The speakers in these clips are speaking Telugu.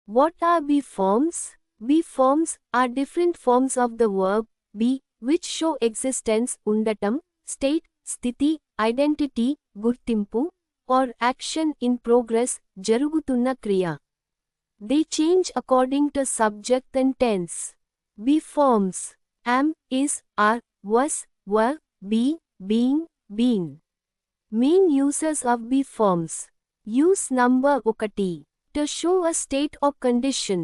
What are be forms? Be forms are different forms of the verb be, which show existence, undatam, state, sthiti, identity, gurtimpu, or action in progress, jarugutunna kriya. They change according to subject and tense. Be forms: am, is, are, was, were, be, being, been. Main uses of be forms. Use number 1. To show a state or condition.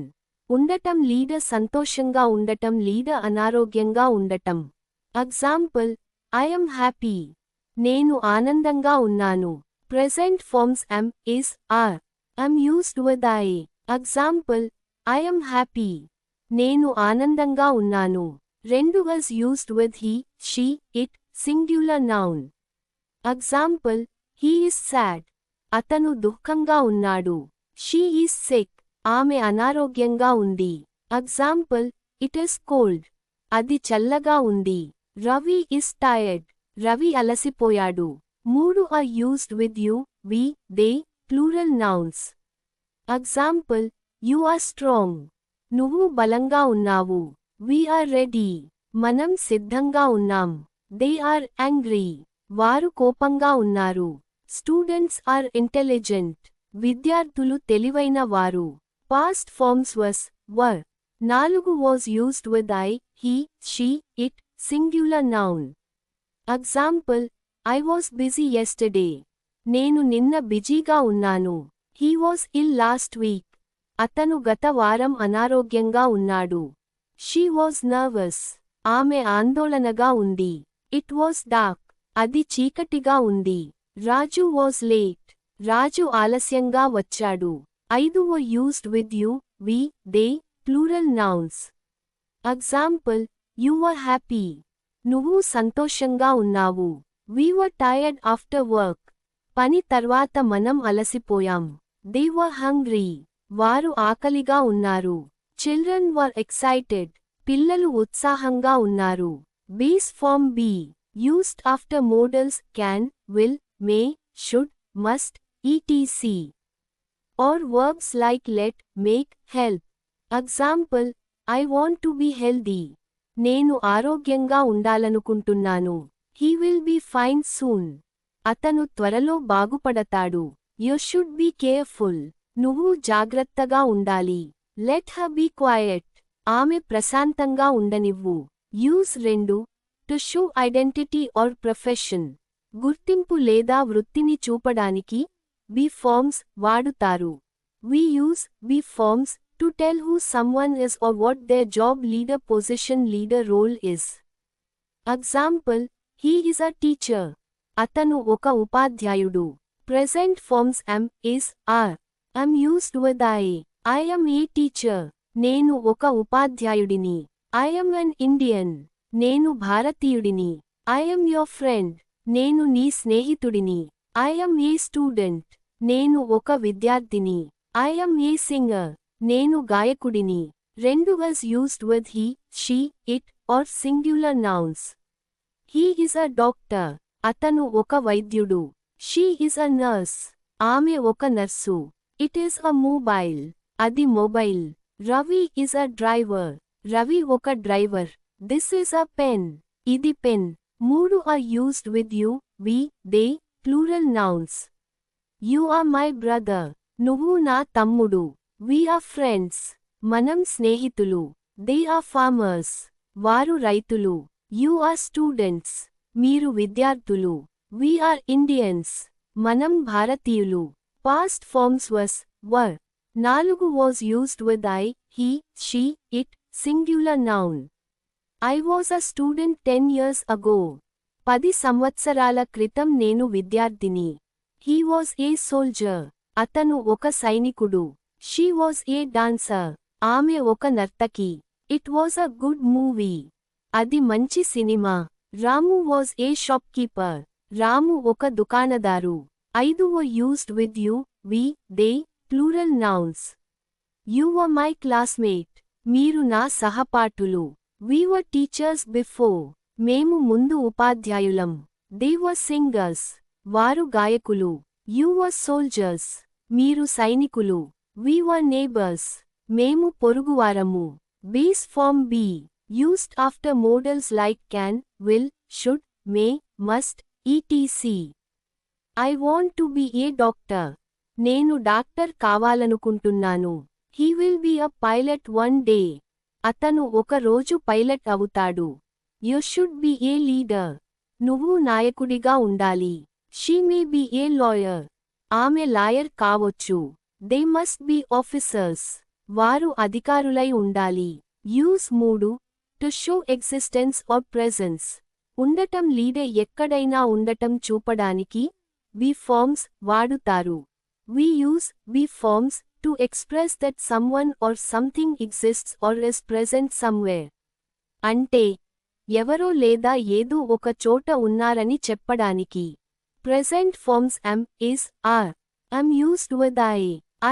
ఉండటం లీడ సంతోషంగా ఉండటం లీడ అనారోగ్యంగా ఉండటం. Example, I am happy. నేను ఆనందంగా ఉన్నాను. Present forms am, is, are. Am used with I. Example, I am happy. నేను ఆనందంగా ఉన్నాను. 2 was used with he, she, it, singular noun. Example, he is sad. అతను దుఃఖంగా ఉన్నాడు. She is sick. ఆమె అనారోగ్యంగా ఉంది. Example, it is cold. అది చల్లగా ఉంది. Ravi is tired. రవి అలసిపోయాడు. 3 are used with you, we, they, plural nouns. Example, you are strong. నువ్వు బలంగా ఉన్నావు. We are ready. మనం సిద్ధంగా ఉన్నాం. They are angry. వారు కోపంగా ఉన్నారు. Students are intelligent. విద్యార్థులు తెలివైన వారు. Past forms was, were. 4 was used with I, he, she, it, singular noun. Example, I was busy yesterday. నేను నిన్న బిజీగా ఉన్నాను. He was ill last week. అతను గత వారం అనారోగ్యంగా ఉన్నాడు. She was nervous. ఆమె ఆందోళనగా ఉంది. It was dark. అది చీకటిగా ఉంది. Raju was late. రాజు ఆలస్యంగా వచ్చాడు. 5 were used with you, we, they, plural nouns. Example, you were happy. నువ్వు సంతోషంగా ఉన్నావు. We were tired after work. పని తర్వాత మనం అలసిపోయాం. They were hungry. వారు ఆకలిగా ఉన్నారు. Children were excited. పిల్లలు ఉత్సాహంగా ఉన్నారు. Base form be, used after modals can, will, may, should, must, etc. or verbs like let, make, help. Example, I want to be healthy. నేను ఆరోగ్యంగా ఉండాలనుకుంటున్నాను. He will be fine soon. అతను త్వరలో బాగుపడతాడు. You should be careful. నువ్వు జాగ్రత్తగా ఉండాలి. Let her be quiet. ఆమె ప్రశాంతంగా ఉండనివ్వు. Use 2 to show identity or profession. గుర్తింపు లేదా వృత్తిని చూపడానికి be forms వాడుతారు. We use be forms to tell who someone is or what their job leader position leader role is. Example, he is a teacher. అతను ఒక ఉపాధ్యాయుడు. Present forms am, is, are. Am used with I. I am a teacher. నేను ఒక ఉపాధ్యాయుడిని. I am an Indian. నేను భారతీయుడిని. I am your friend. నేను నీ స్నేహితుడిని. I am a student. నేను ఒక విద్యార్థిని. I am a singer. నేను గాయకుడిని. 2 was used with he, she, it, or singular nouns. He is a doctor. అతను ఒక వైద్యుడు. She is a nurse. ఆమె ఒక nurse. It is a mobile. అది mobile. Ravi is a driver. Ravi ఒక driver. This is a pen. ఇది pen. 3 are used with you, we, they, plural nouns. You are my brother. నువ్వు నా తమ్ముడు. We are friends. మనం స్నేహితులు. They are farmers. వారు రైతులు. You are students. మీరు విద్యార్థులు. We are Indians. మనం భారతీయులు. Past forms was, were. 4 was used with I, he, she, it, singular noun. I was a student 10 years ago. 10 సంవత్సరాల క్రితం నేను విద్యార్థిని. He was a soldier. అతను ఒక సైనికుడు. She was a dancer. ఆమె ఒక నర్తకి. It was a good movie. అది మంచి cinema. Ramu was a shopkeeper. రాము ఒక దుకాణదారు. 5 were used with you, we, they, plural nouns. You were my classmate. మీరు నా సహపాఠులు. We were teachers before. మేము ముందు ఉపాధ్యాయులం. They were singers. వారు గాయకులు. You were soldiers. మీరు సైనికులు. We were neighbors. మేము పొరుగువారము. Base form be used after modals like can, will, should, may, must, etc. I want to be a doctor. నేను doctor కావాలనుకుంటున్నాను. He will be a pilot one day. అతను ఒక రోజు పైలట్ అవుతాడు. You should be a leader. నువ్వు నాయకుడిగా ఉండాలి. She may be a lawyer. ఆమె లాయర్ కావొచ్చు. They must be officers. వారు అధికారులై ఉండాలి. Use 3. To show existence or presence. ఉండటం లీడే ఎక్కడైనా ఉండటం చూపడానికి be forms వాడుతారు. We use be forms to express that someone or something exists or is present somewhere. అంటే ఎవరో లేదా ఏదో ఒక చోట ఉన్నారని చెప్పడానికి. Present forms am, is, are. Am used with I.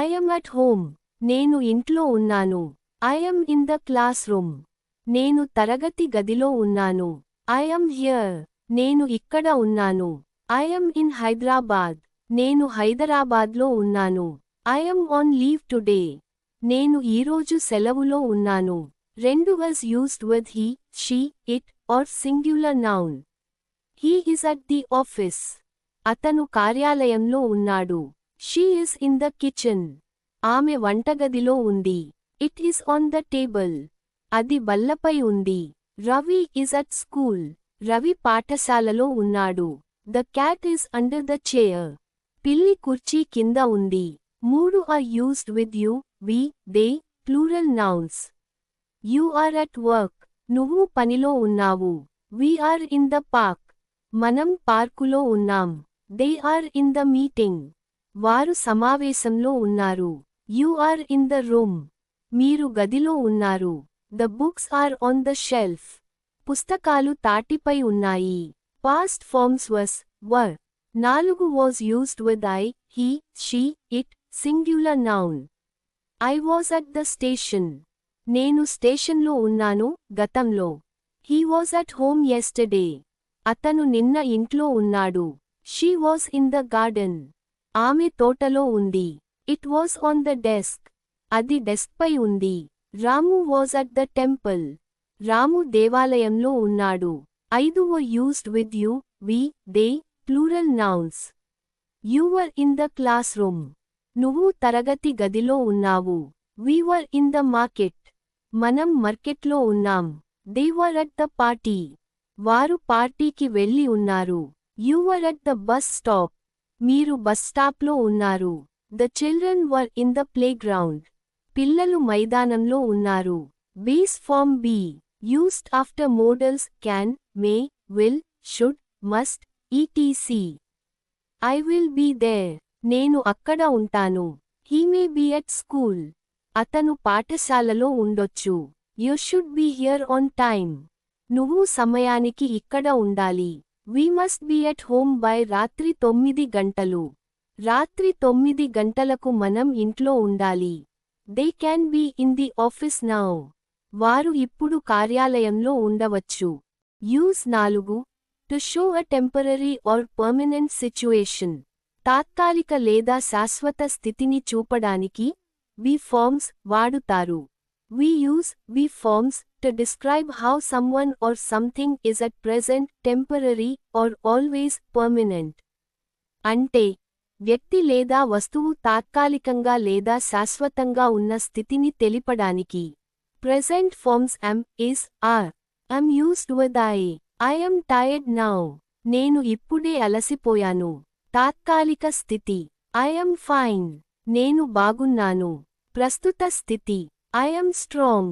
I am at home. నేను ఇంట్లో ఉన్నాను. I am in the classroom. నేను తరగతి గదిలో ఉన్నాను. I am here. నేను ఇక్కడ ఉన్నాను. I am in Hyderabad. నేను హైదరాబాద్లో ఉన్నాను. I am on leave today. నేను ఈరోజు సెలవులో ఉన్నాను. 2 was used with he, she, it, or singular noun. He is at the office. అతను కార్యాలయంలో ఉన్నాడు. She is in the kitchen. ఆమె వంటగదిలో ఉంది. It is on the table. అది బల్లపై ఉంది. Ravi is at school. Ravi పాఠశాలలో ఉన్నాడు. The cat is under the chair. పిల్లి కుర్చీ కింద ఉంది. 3 are used with you, we, they, plural nouns. You are at work. నువ్వు పనిలో ఉన్నావు. We are in the park. మనం పార్కులో ఉన్నాం. They are in the meeting. వారు సమావేశంలో ఉన్నారు. You are in the room. మీరు గదిలో ఉన్నారు. The books are on the shelf. పుస్తకాలు తాటిపై ఉన్నాయి. Past forms was, were. 4 was used with I, he, she, it, singular noun. I was at the station. నేను స్టేషన్లో ఉన్నాను, గతంలో. He was at home yesterday. అతను నిన్న ఇంట్లో ఉన్నాడు. She was in the garden. ఆమె తోటలో ఉంది. It was on the desk. అది డెస్క్పై ఉంది. Ramu was at the temple. రాము దేవాలయంలో ఉన్నాడు. 5 were used with you, we, they, plural nouns. You were in the classroom. నువ్వు తరగతి గదిలో ఉన్నావు. We were in the market. మనం మార్కెట్లో ఉన్నాం. They were at the party. వారు పార్టీకి వెళ్ళి ఉన్నారు. You were at the bus stop. మీరు బస్ స్టాప్లో ఉన్నారు. The children were in the playground. పిల్లలు మైదానంలో ఉన్నారు. Base form be, used after modals can, may, will, should, must, etc. I will be there. నేను అక్కడ ఉంటాను. He may be at school. అతను పాఠశాలలో ఉండొచ్చు. You should be here on time. నువ్వు సమయానికి ఇక్కడ ఉండాలి. We must be at home by రాత్రి 9 గంటలు. రాత్రి 9 గంటలకు మనం ఇంట్లో ఉండాలి. They can be in the office now. వారు ఇప్పుడు కార్యాలయంలో ఉండవచ్చు. Use 4. To show a temporary or permanent situation. తాత్కాలిక లేదా శాశ్వత స్థితిని చూపడానికి be forms వాడుతారు. We use be forms to describe how someone or something is at present temporary or always permanent. అంటే వ్యక్తి లేదా వస్తువు తాత్కాలికంగా లేదా శాశ్వతంగా ఉన్న స్థితిని తెలిపడానికి. Present forms am, is, are. Am used with I. I am tired now. నేను ఇప్పుడే అలసిపోయాను. తాత్కాలిక స్థితి. I am fine. నేను బాగున్నాను. ప్రస్తుత స్థితి. I am strong.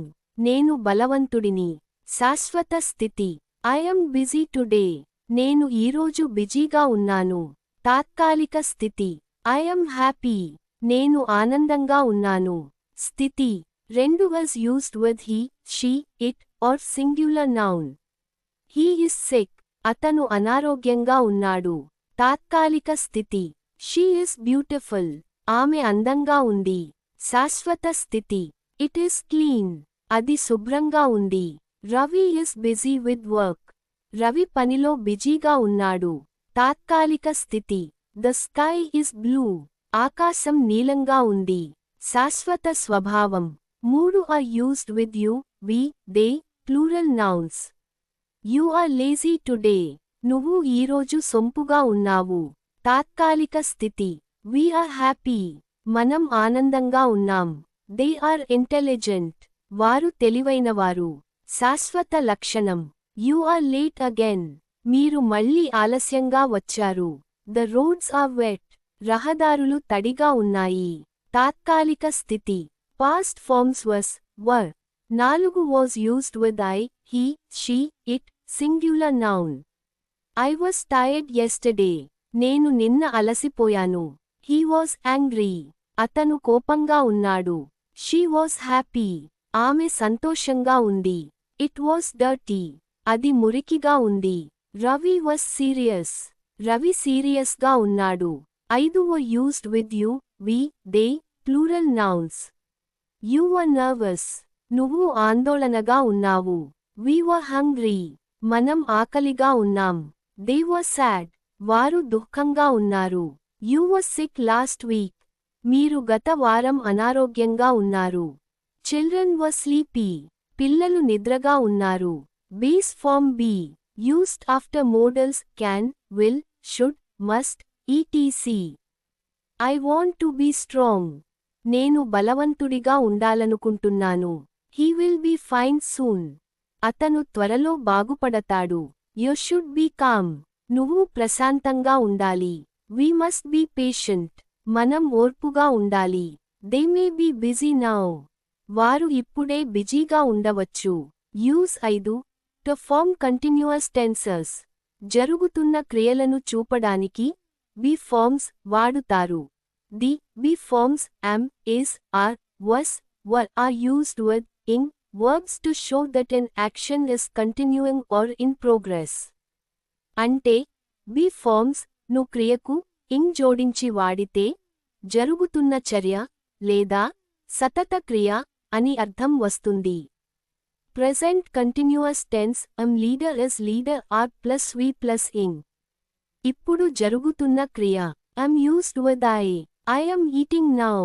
నేను బలవంతుడిని. శాశ్వత స్థితి. I am busy today. నేను ఈరోజు బిజీగా ఉన్నాను. తాత్కాలిక స్థితి. I am happy. నేను ఆనందంగా ఉన్నాను. స్థితి. 2 was used with he, she, it, or singular noun. He is sick. అతను అనారోగ్యంగా ఉన్నాడు. తాత్కాలిక స్థితి. She is beautiful. ఆమె అందంగా ఉంది. శాశ్వత స్థితి. It is clean. అది శుభ్రంగా ఉంది. Ravi is busy with work. Ravi పనిలో బిజీగా ఉన్నాడు. తాత్కాలిక స్థితి. The sky is blue. ఆకాశం నీలంగా ఉంది. శాశ్వత స్వభావం. 3 are used with you, we, they, plural nouns. You are lazy today. నువ్వు ఈరోజు సొంపుగా ఉన్నావు. తాత్కాలిక స్థితి. We are happy. మనం ఆనందంగా ఉన్నాం. They are intelligent. వారు తెలివైనవారు. శాశ్వత లక్షణం. You are late again. మీరు మళ్ళీ ఆలస్యంగా వచ్చారు. The roads are wet. రహదారులు తడిగా ఉన్నాయి. తాత్కాలిక స్థితి. Past forms was, were. 4 was used with I, he, she, it, singular noun. I was tired yesterday. నేను నిన్న అలసిపోయాను. He was angry. అతను కోపంగా ఉన్నాడు. She was happy. ఆమె సంతోషంగా ఉంది. It was dirty. అది మురికిగా ఉంది. Ravi was serious. రవి సీరియస్గా ఉన్నాడు. 5 were used with you, we, they, plural nouns. You were nervous. నువ్వు ఆందోళనగా ఉన్నావు. We were hungry. మనం ఆకలిగా ఉన్నాం. They were sad. వారు దుఃఖంగా ఉన్నారు. You were sick last week. మీరు గత వారం అనారోగ్యంగా ఉన్నారు. Children were sleepy. పిల్లలు నిద్రగా ఉన్నారు. Base form be, used after modals can, will, should, must, etc. I want to be strong. నేను బలవంతుడిగా ఉండాలనుకుంటున్నాను. He will be fine soon. అతను త్వరలో బాగుపడతాడు. You should be calm. నువ్వు ప్రశాంతంగా ఉండాలి. We must be patient. మనం ఓర్పుగా ఉండాలి. They may be busy now. వారు ఇప్పుడే బిజీగా ఉండవచ్చు. Use 5 to form continuous tenses. జరుగుతున్న క్రియలను చూపడానికి be forms వాడుతారు. The be forms am, is, are, was, were are used with in verbs to show that an action is continuing or in progress. అంటే be forms ను క్రియకు in జోడించి వాడితే జరుగుతున్న చర్య లేదా సతత క్రియ అని అర్థం వస్తుంది. Present continuous tense am leader is leader are plus we plus in. ఇప్పుడు జరుగుతున్న క్రియ am used with I am eating now.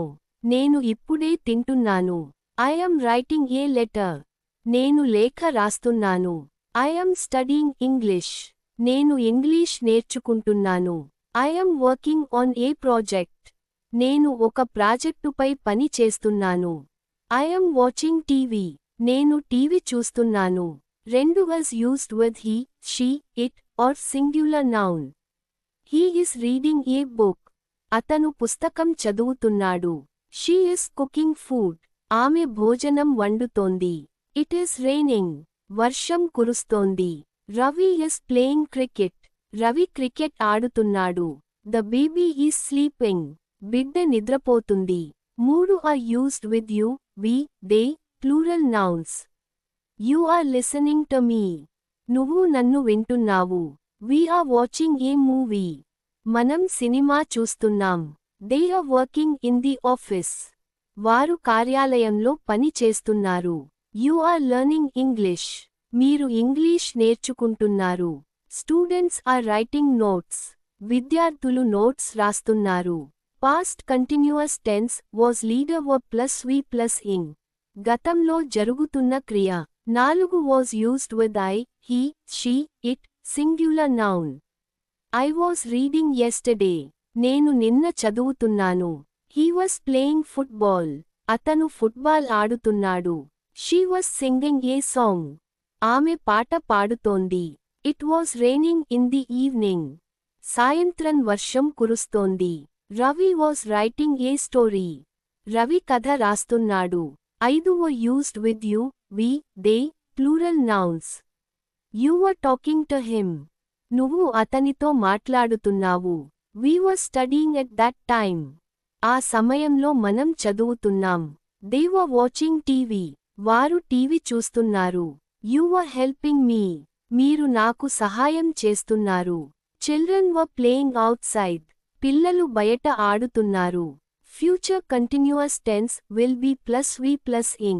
నేను ఇప్పుడే తింటున్నాను. I am writing a letter. నేను లేఖ రాస్తున్నాను. I am studying English. నేను ఇంగ్లీష్ నేర్చుకుంటున్నాను. I am working on a project. నేను ఒక ప్రాజెక్టుపై పని చేస్తున్నాను. I am watching TV. నేను టీవీ చూస్తున్నాను. 2 was used with he, she, it, or singular noun. He is reading a book. అతను పుస్తకం చదువుతున్నాడు. She is cooking food. ఆమె భోజనం వండుతోంది. It is raining. వర్షం కురుస్తోంది. Ravi is playing cricket. Ravi cricket ఆడుతున్నాడు. The baby is sleeping. బిడ్డ నిద్రపోతుంది. 3 are used with you, we, they, plural nouns. You are listening to me. నువ్వు నన్ను వింటున్నావు. We are watching a movie. మనం సినిమా చూస్తున్నాం. They are working in the office. వారు కార్యాలయంలో పని చేస్తున్నారు. You are learning English. మీరు ఇంగ్లీష్ నేర్చుకుంటున్నారు. Students are writing notes. విద్యార్థులు నోట్స్ రాస్తున్నారు. Past continuous tense was leader were plus we plus in. గతంలో జరుగుతున్న క్రియ 4 was used with I, he, she, it, singular noun. I was reading yesterday. నేను నిన్న చదువుతున్నాను. He was playing football. అతను ఫుట్బాల్ ఆడుతున్నాడు. She was singing a song. ఆమె పాట పాడుతోంది. It was raining in the evening. సాయంత్రం వర్షం కురుస్తోంది. Ravi was writing a story. Ravi కథ రాస్తున్నాడు. 5 were used with you, we, they, plural nouns. You were talking to him. నువ్వు అతనితో మాట్లాడుతున్నావు. We were studying at that time. ఆ సమయంలో మనం చదువుతున్నాం. They were watching TV. వారు టీవీ చూస్తున్నారు. You were helping me. మీరు నాకు సహాయం చేస్తున్నారు. Children were playing outside. పిల్లలు బయట ఆడుతున్నారు. Future continuous tense will be plus we plus in.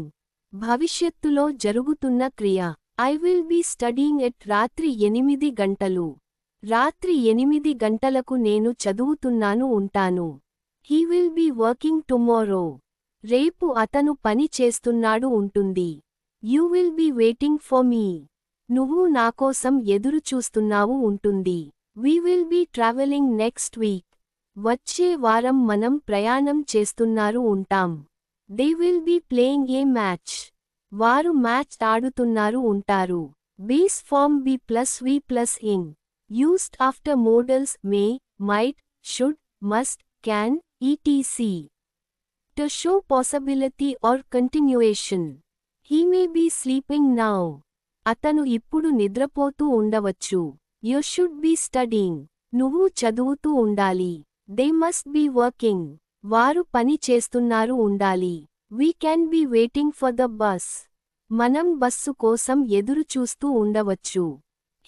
భవిష్యత్తులో జరుగుతున్న క్రియ I will be studying at రాత్రి 8 గంటలు. రాత్రి 8 గంటలకు నేను చదువుతున్నాను ఉంటాను. He will be working tomorrow. రేపు అతను పని చేస్తున్నాడు ఉంటుంది. You will be waiting for me. నువ్వు నాకోసం ఎదురు చూస్తున్నావు ఉంటుంది. We will be travelling next week. వచ్చే వారం మనం ప్రయాణం చేస్తున్నారు ఉంటాం. They will be playing a match. వారు మ్యాచ్ ఆడుతున్నారు ఉంటారు. Base form be plus V plus ing. Used after modals may, might, should, must, can, ETC. To show possibility or continuation. He may be sleeping now. అతను ఇప్పుడు నిద్రపోతూ ఉండవచ్చు. You should be studying. నువ్వు చదువుతూ ఉండాలి. They must be working. వారు పని చేస్తున్నారు ఉండాలి. We can be waiting for the bus. మనం బస్సు కోసం ఎదురు చూస్తూ ఉండవచ్చు.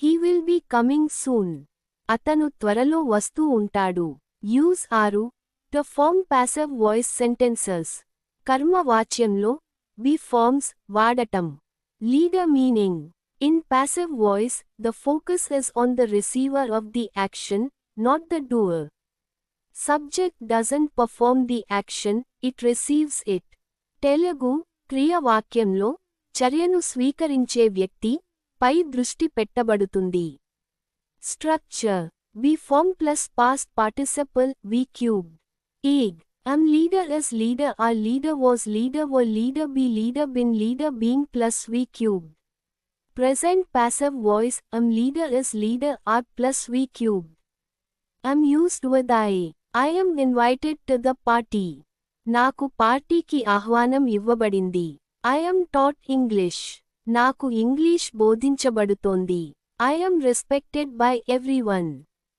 He will be coming soon. అతను త్వరలో వస్తూ ఉంటాడు. Use are to form passive voice sentences. కర్మ వాచ్యంలో బి ఫార్మ్స్ వాడటం. Leader meaning. In passive voice the focus is on the receiver of the action, not the doer. Subject doesn't perform the action, it receives it. Telugu క్రియ వాక్యంలో చర్యను స్వీకరించే వ్యక్తి పై దృష్టి పెట్టబడుతుంది. Structure be form plus past participle V cube. Eg am leader is leader are leader was leader were leader be leader been leader being plus v cubed. Present passive voice am leader is leader are plus v cubed. Am used with I am invited to the party. నాకు పార్టీకి ఆహ్వానం ఇవ్వబడింది. I am taught English. నాకు English బోధించబడుతోంది. I am respected by everyone.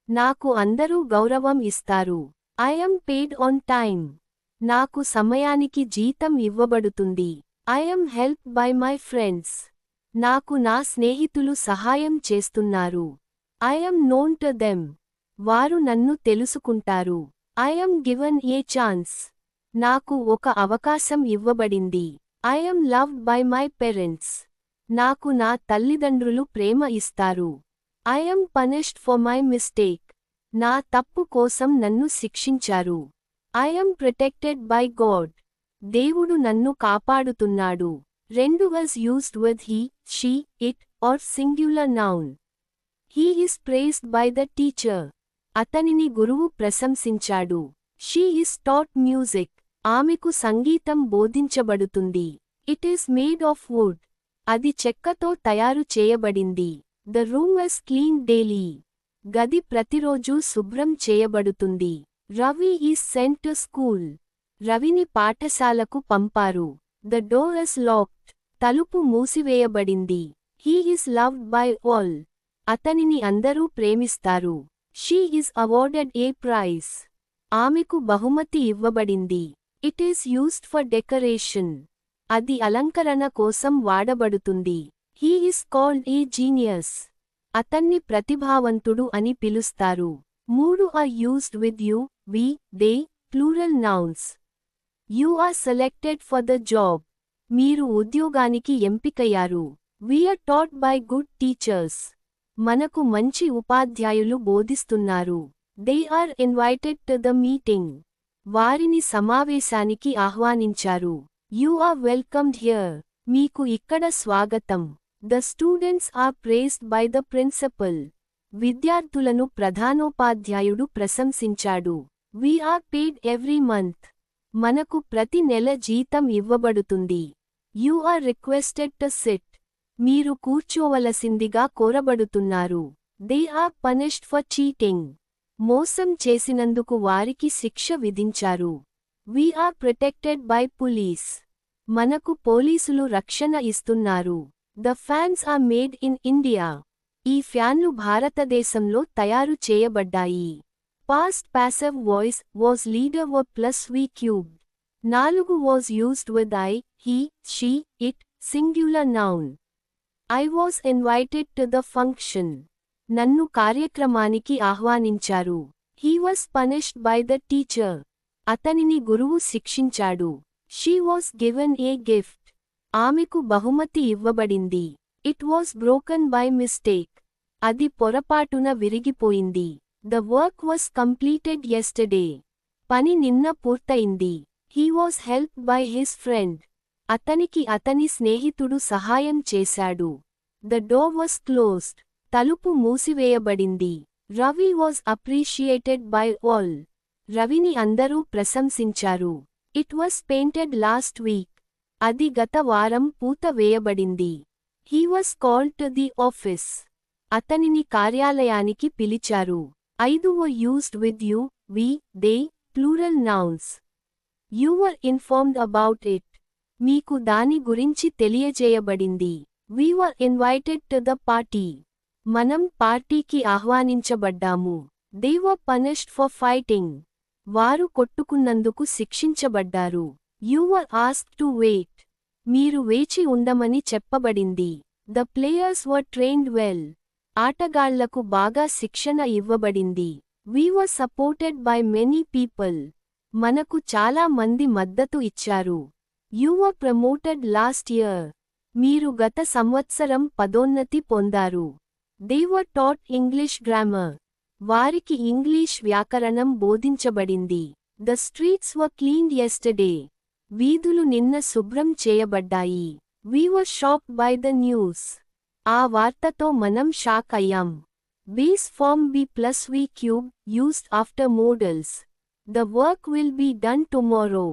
నాకు అందరూ గౌరవం ఇస్తారు. I am paid on time. నాకు సమయానికి జీతం ఇవ్వబడుతుంది. I am helped by my friends. నాకు నా స్నేహితులు సహాయం చేస్తున్నారు. I am known to them. వారు నన్ను తెలుసుకుంటారు. I am given a chance. నాకు ఒక అవకాశం ఇవ్వబడింది. I am loved by my parents. నాకు నా తల్లిదండ్రులు ప్రేమ ఇస్తారు. I am punished for my mistake. నా తప్పు కోసం నన్ను శిక్షించారు. I am protected by God. దేవుడు నన్ను కాపాడుతున్నాడు. రెండు was used with he, she, it, or singular noun. He is praised by the teacher. అతనిని గురువు ప్రశంసించాడు. She is taught music. ఆమెకు సంగీతం బోధించబడుతుంది. It is made of wood. అది చెక్కతో తయారు చేయబడింది. The room is cleaned daily. గది ప్రతిరోజు శుభ్రం చేయబడుతుంది. Ravi is sent to school. రవిని పాఠశాలకు పంపారు. The door is locked. తలుపు మూసివేయబడింది. He is loved by all. అతనిని అందరూ ప్రేమిస్తారు. She is awarded a prize. ఆమెకు బహుమతి ఇవ్వబడింది. It is used for decoration. అది అలంకరణ కోసం వాడబడుతుంది. He is called a genius. అతన్ని ప్రతిభావంతుడు అని పిలుస్తారు. మూడు are used with you, we, they, plural nouns. You are selected for the job. మీరు ఉద్యోగానికి ఎంపికయ్యారు. We are taught by good teachers. మనకు మంచి ఉపాధ్యాయులు బోధిస్తున్నారు. They are invited to the meeting. వారిని సమావేశానికి ఆహ్వానించారు. You are welcomed here. మీకు ఇక్కడ స్వాగతం. The students are praised by the principal. విద్యార్థులను ప్రధానోపాధ్యాయుడు ప్రశంసించాడు. We are paid every month. మనకు ప్రతి నెల జీతం ఇవ్వబడుతుంది. You are requested to sit. మీరు కూర్చోవలసిందిగా కోరబడుతున్నారు. They are punished for cheating. మోసం చేసినందుకు వారికి శిక్ష విధించారు. We are protected by police. మనకు పోలీసులు రక్షణ ఇస్తున్నారు. The fans are made in India. ఈ ఫ్యాన్లు భారతదేశంలో తయారు చేయబడ్డాయి. Past passive voice was leader were plus v cubed. 4 was used with I, he, she, it, singular noun. I was invited to the function. నన్ను కార్యక్రమానికి ఆహ్వానించారు. He was punished by the teacher. అతనిని గురువు శిక్షించాడు. She was given a gift. ఆమెకు బహుమతి ఇవ్వబడింది. It was broken by mistake. అది పొరపాటున విరిగిపోయింది. The work was completed yesterday. పని నిన్న పూర్తయింది. He was helped by his friend. అతనికి అతని స్నేహితుడు సహాయం చేశాడు. The door was closed. తలుపు మూసివేయబడింది. Ravi was appreciated by all. రవిని అందరూ ప్రశంసించారు. It was painted last week. అది గత వారం పూత వేయబడింది. He was called to the office. అతనిని కార్యాలయానికి పిలిచారు. 5 were used with you, we, they, plural nouns. You were informed about it. మీకు దాని గురించి తెలియజేయబడింది. We were invited to the party. మనం పార్టీకి ఆహ్వానించబడ్డాము. They were punished for fighting. వారు కొట్టుకున్నందుకు శిక్షించబడ్డారు. You were asked to wait. మీరు వేచి ఉండమని చెప్పబడింది. The players were trained well. ఆటగాళ్లకు బాగా శిక్షణ ఇవ్వబడింది. We were supported by many people. మనకు చాలా మంది మద్దతు ఇచ్చారు. You were promoted last year. మీరు గత సంవత్సరం పదోన్నతి పొందారు. They were taught English grammar. వారికి ఇంగ్లీష్ వ్యాకరణం బోధించబడింది. The streets were cleaned yesterday. వీధులు నిన్న శుభ్రం చేయబడ్డాయి. We were shocked by the news. ఆ వార్తతో మనం షాక్ అయ్యాం. Base form B plus V cube used after modals. The work will be done tomorrow.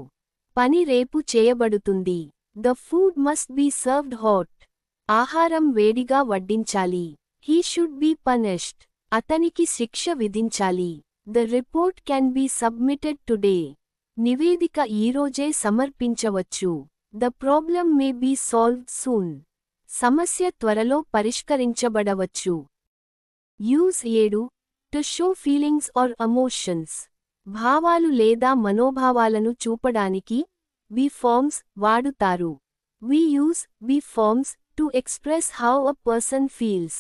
పని రేపు చేయబడుతుంది. The food must be served hot. ఆహారం వేడిగా వడ్డించాలి. He should be punished. అతనికి శిక్ష విధించాలి. The report can be submitted today. నివేదిక ఈరోజే సమర్పించవచ్చు. The problem may be solved soon. సమస్య త్వరలో పరిష్కరించబడవచ్చు. Use 7. To show feelings or emotions. భావాలు లేదా మనోభావాలను చూపడానికి we forms వాడుతారు. We use we forms to express how a person feels.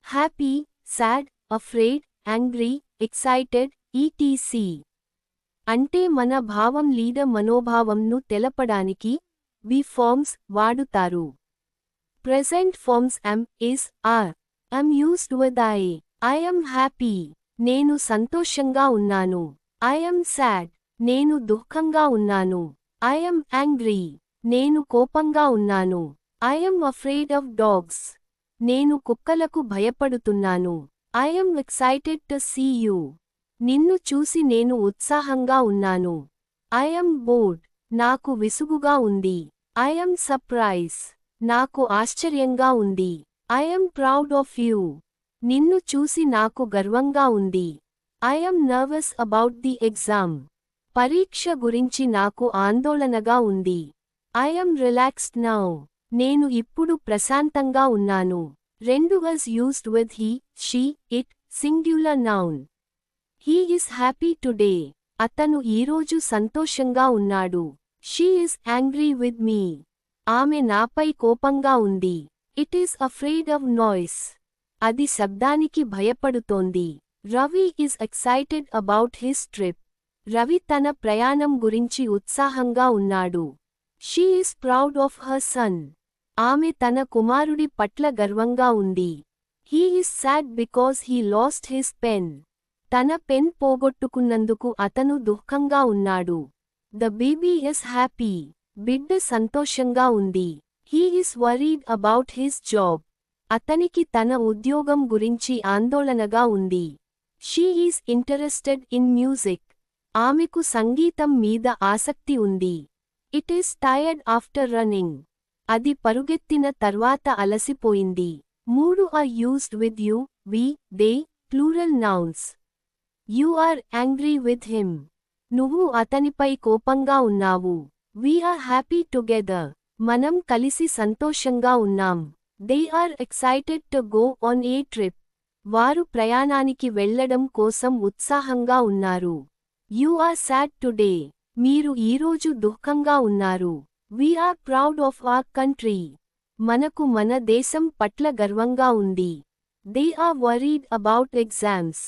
Happy, sad, afraid, angry, excited, etc. అంటే మన భావం లీడ మనోభావంను తెలపడానికి we forms వాడుతారు. Present forms am, is, are. Am used with I. I am happy. నేను సంతోషంగా ఉన్నాను. I am sad. నేను దుఃఖంగా ఉన్నాను. I am angry. నేను కోపంగా ఉన్నాను. I am afraid of dogs. నేను కుక్కలకు భయపడుతున్నాను. I am excited to see you. నిన్ను చూసి నేను ఉత్సాహంగా ఉన్నాను. I am bored. నాకు విసుగుగా ఉంది. I am surprised. నాకు ఆశ్చర్యంగా ఉంది. I am proud of you. నిన్ను చూసి నాకు గర్వంగా ఉంది. I am nervous about the exam. పరీక్ష గురించి నాకు ఆందోళనగా ఉంది. I am relaxed now. నేను ఇప్పుడు ప్రశాంతంగా ఉన్నాను. 2 was used with he, she, it, singular noun. He is happy today. అతను ఈరోజు సంతోషంగా ఉన్నాడు. She is angry with me. ఆమె నాపై కోపంగా ఉంది. It is afraid of noise. అది శబ్దానికి భయపడుతోంది. Ravi is excited about his trip. Ravi తన ప్రయాణం గురించి ఉత్సాహంగా ఉన్నాడు. She is proud of her son. ఆమె తన కుమారుడి పట్ల గర్వంగా ఉంది. He is sad because he lost his pen. తన పెన్ పోగొట్టుకున్నందుకు అతను దుఃఖంగా ఉన్నాడు. The baby is happy. బిడ్డ సంతోషంగా ఉంది. He is worried about his job. అతనికి తన ఉద్యోగం గురించి ఆందోళనగా ఉంది. She is interested in music. ఆమెకు సంగీతం మీద ఆసక్తి ఉంది. It is tired after running. అది పరుగెత్తిన తర్వాత అలసిపోయింది. 3 are used with you, we, they, plural nouns. You are angry with him. నువ్వు అతనిపై కోపంగా ఉన్నావు. We are happy together. మనం కలిసి సంతోషంగా ఉన్నాం. They are excited to go on a trip. వారు ప్రయాణానికి వెళ్లడం కోసం ఉత్సాహంగా ఉన్నారు. You are sad today. మీరు ఈరోజు దుఃఖంగా ఉన్నారు. We are proud of our country. మనకు మన దేశం పట్ల గర్వంగా ఉంది. They are worried about exams.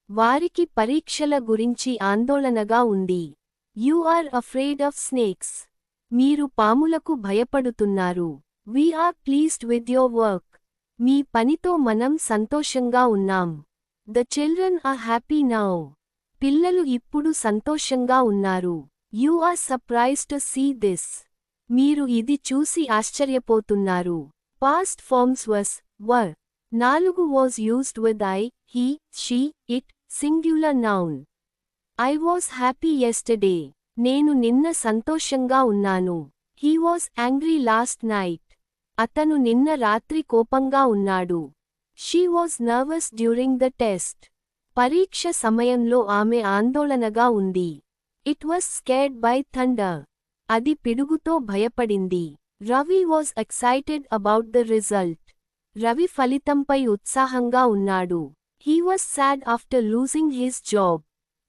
వారికి పరీక్షల గురించి ఆందోళనగా ఉంది. You are afraid of snakes. మీరు పాములకు భయపడుతున్నారు. We are pleased with your work. మీ పనితో మనం సంతోషంగా ఉన్నాం. The children are happy now. పిల్లలు ఇప్పుడు సంతోషంగా ఉన్నారు. You are surprised to see this. మీరు ఇది చూసి ఆశ్చర్యపోతున్నారు. Past forms was, were. 4 was used with I, he, she, it, singular noun. I was happy yesterday. నేను నిన్న సంతోషంగా ఉన్నాను. He was angry last night. అతను నిన్న రాత్రి కోపంగా ఉన్నాడు. She was nervous during the test. పరీక్ష సమయంలో ఆమె ఆందోళనగా ఉంది. It was scared by thunder. అది పిడుగుతో భయపడింది. Ravi was excited about the result. Ravi ఫలితంపై ఉత్సాహంగా ఉన్నాడు. He was sad after losing his job.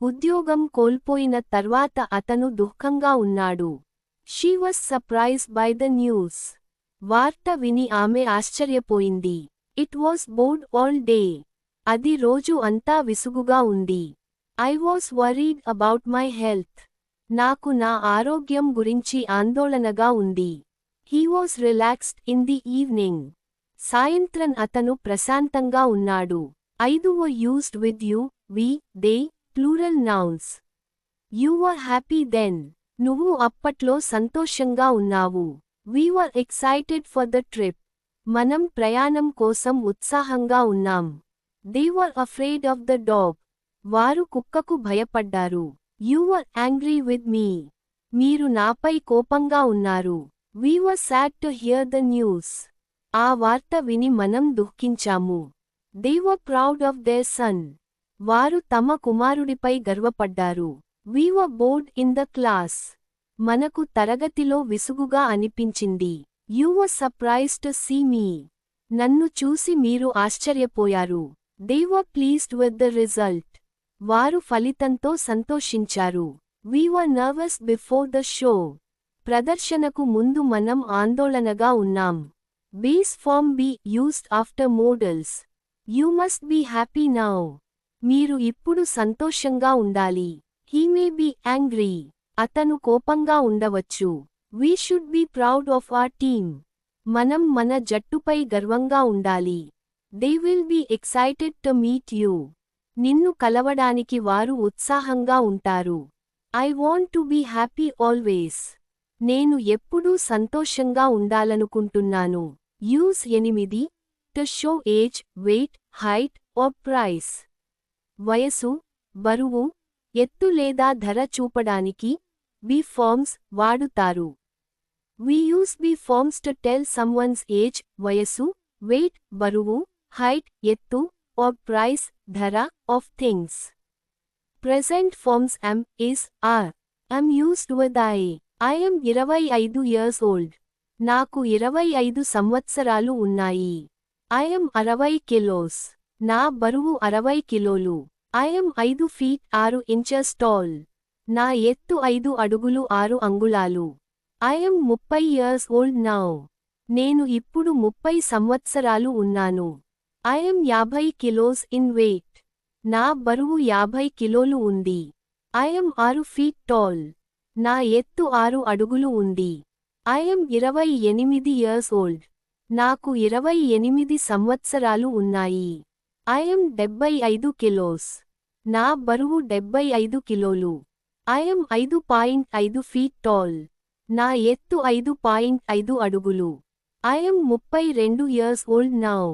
ఉద్యోగం కోల్పోయిన తర్వాత అతను దుఃఖంగా ఉన్నాడు. She was surprised by the news. వార్త విని ఆమె ఆశ్చర్యపోయింది. It was bored all day. అది రోజు అంతా విసుగుగా ఉంది. I was worried about my health. నాకు నా ఆరోగ్యం గురించి ఆందోళనగా ఉంది. He was relaxed in the evening. సాయంత్రం అతను ప్రశాంతంగా ఉన్నాడు. 5 were used with you, we, they, plural nouns. You were happy then. నువ్వు అప్పట్లో సంతోషంగా ఉన్నావు. We were excited for the trip. మనం ప్రయాణం కోసం ఉత్సాహంగా ఉన్నాం. They were afraid of the dog. వారు కుక్కకు భయపడ్డారు. You were angry with me. మీరు నాపై కోపంగా ఉన్నారు. We were sad to hear the news. ఆ వార్త విని మనం దుఃఖించాము. They were proud of their son. వారు తమ కుమారుడిపై గర్వపడ్డారు. We were bored in the class. మనకు తరగతిలో విసుగుగా అనిపించింది. You were surprised to see me. నన్ను చూసి మీరు ఆశ్చర్యపోయారు. They were pleased with the result. వారు ఫలితంతో సంతోషించారు. We were nervous before the show. ప్రదర్శనకు ముందు మనం ఆందోళనగా ఉన్నాం. Base form be used after modals. You must be happy now. మీరు ఇప్పుడు సంతోషంగా ఉండాలి. He may be angry. అతను కోపంగా ఉండవచ్చు. We should be proud of our team. మనం మన జట్టుపై గర్వంగా ఉండాలి. They will be excited to meet you. నిన్ను కలవడానికి వారు ఉత్సాహంగా ఉంటారు. I want to be happy always. నేను ఎప్పుడూ సంతోషంగా ఉండాలనుకుంటున్నాను. Use 8 to show age, weight, height or price. వయసు, బరువు, ఎత్తు లేదా ధర చూపడానికి be forms వాడుతారు. We use be forms to tell someone's age, వయసు, weight, బరువు, height, ఎత్తు, or price, ధర, of things. Present forms am, is, are. Am used with I. I am 25 years old. నాకు 25 సంవత్సరాలు ఉన్నాయి. I am 60 kilos. నా బరువు 60 కిలోలు. I am 5 feet 6 inches tall. నా ఎత్తు 5 అడుగులు 6 అంగుళాలు. I am 30 years old now. నేను ఇప్పుడు 30 సంవత్సరాలు ఉన్నాను. I am 50 kilos in weight. నా బరువు 50 కిలోలు ఉంది. I am 6 feet tall. నా ఎత్తు 6 అడుగులు ఉంది. I am 28 years old. నాకు 28 సంవత్సరాలు ఉన్నాయి. I am 75 kilos. నా బరువు 75 కిలోలు. I am 5.5 feet tall. నా ఎత్తు 5.5 అడుగులు. I am 32 years old now.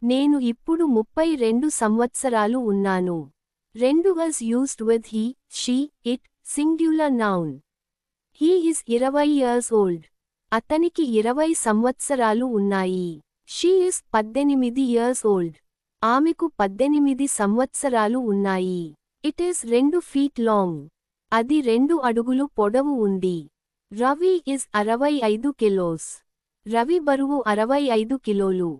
నేను ఇప్పుడు 32 సంవత్సరాలు ఉన్నాను. 2 was used with he, she, it, singular noun. He is 20 years old. అతనికి 20 సంవత్సరాలు ఉన్నాయి. She is 18 years old. ఆమెకు 18 సంవత్సరాలు ఉన్నాయి. It is 2 feet long. అది 2 అడుగులు పొడవు ఉంది. Ravi is 65 kilos. రవి బరువు 65 కిలోలు.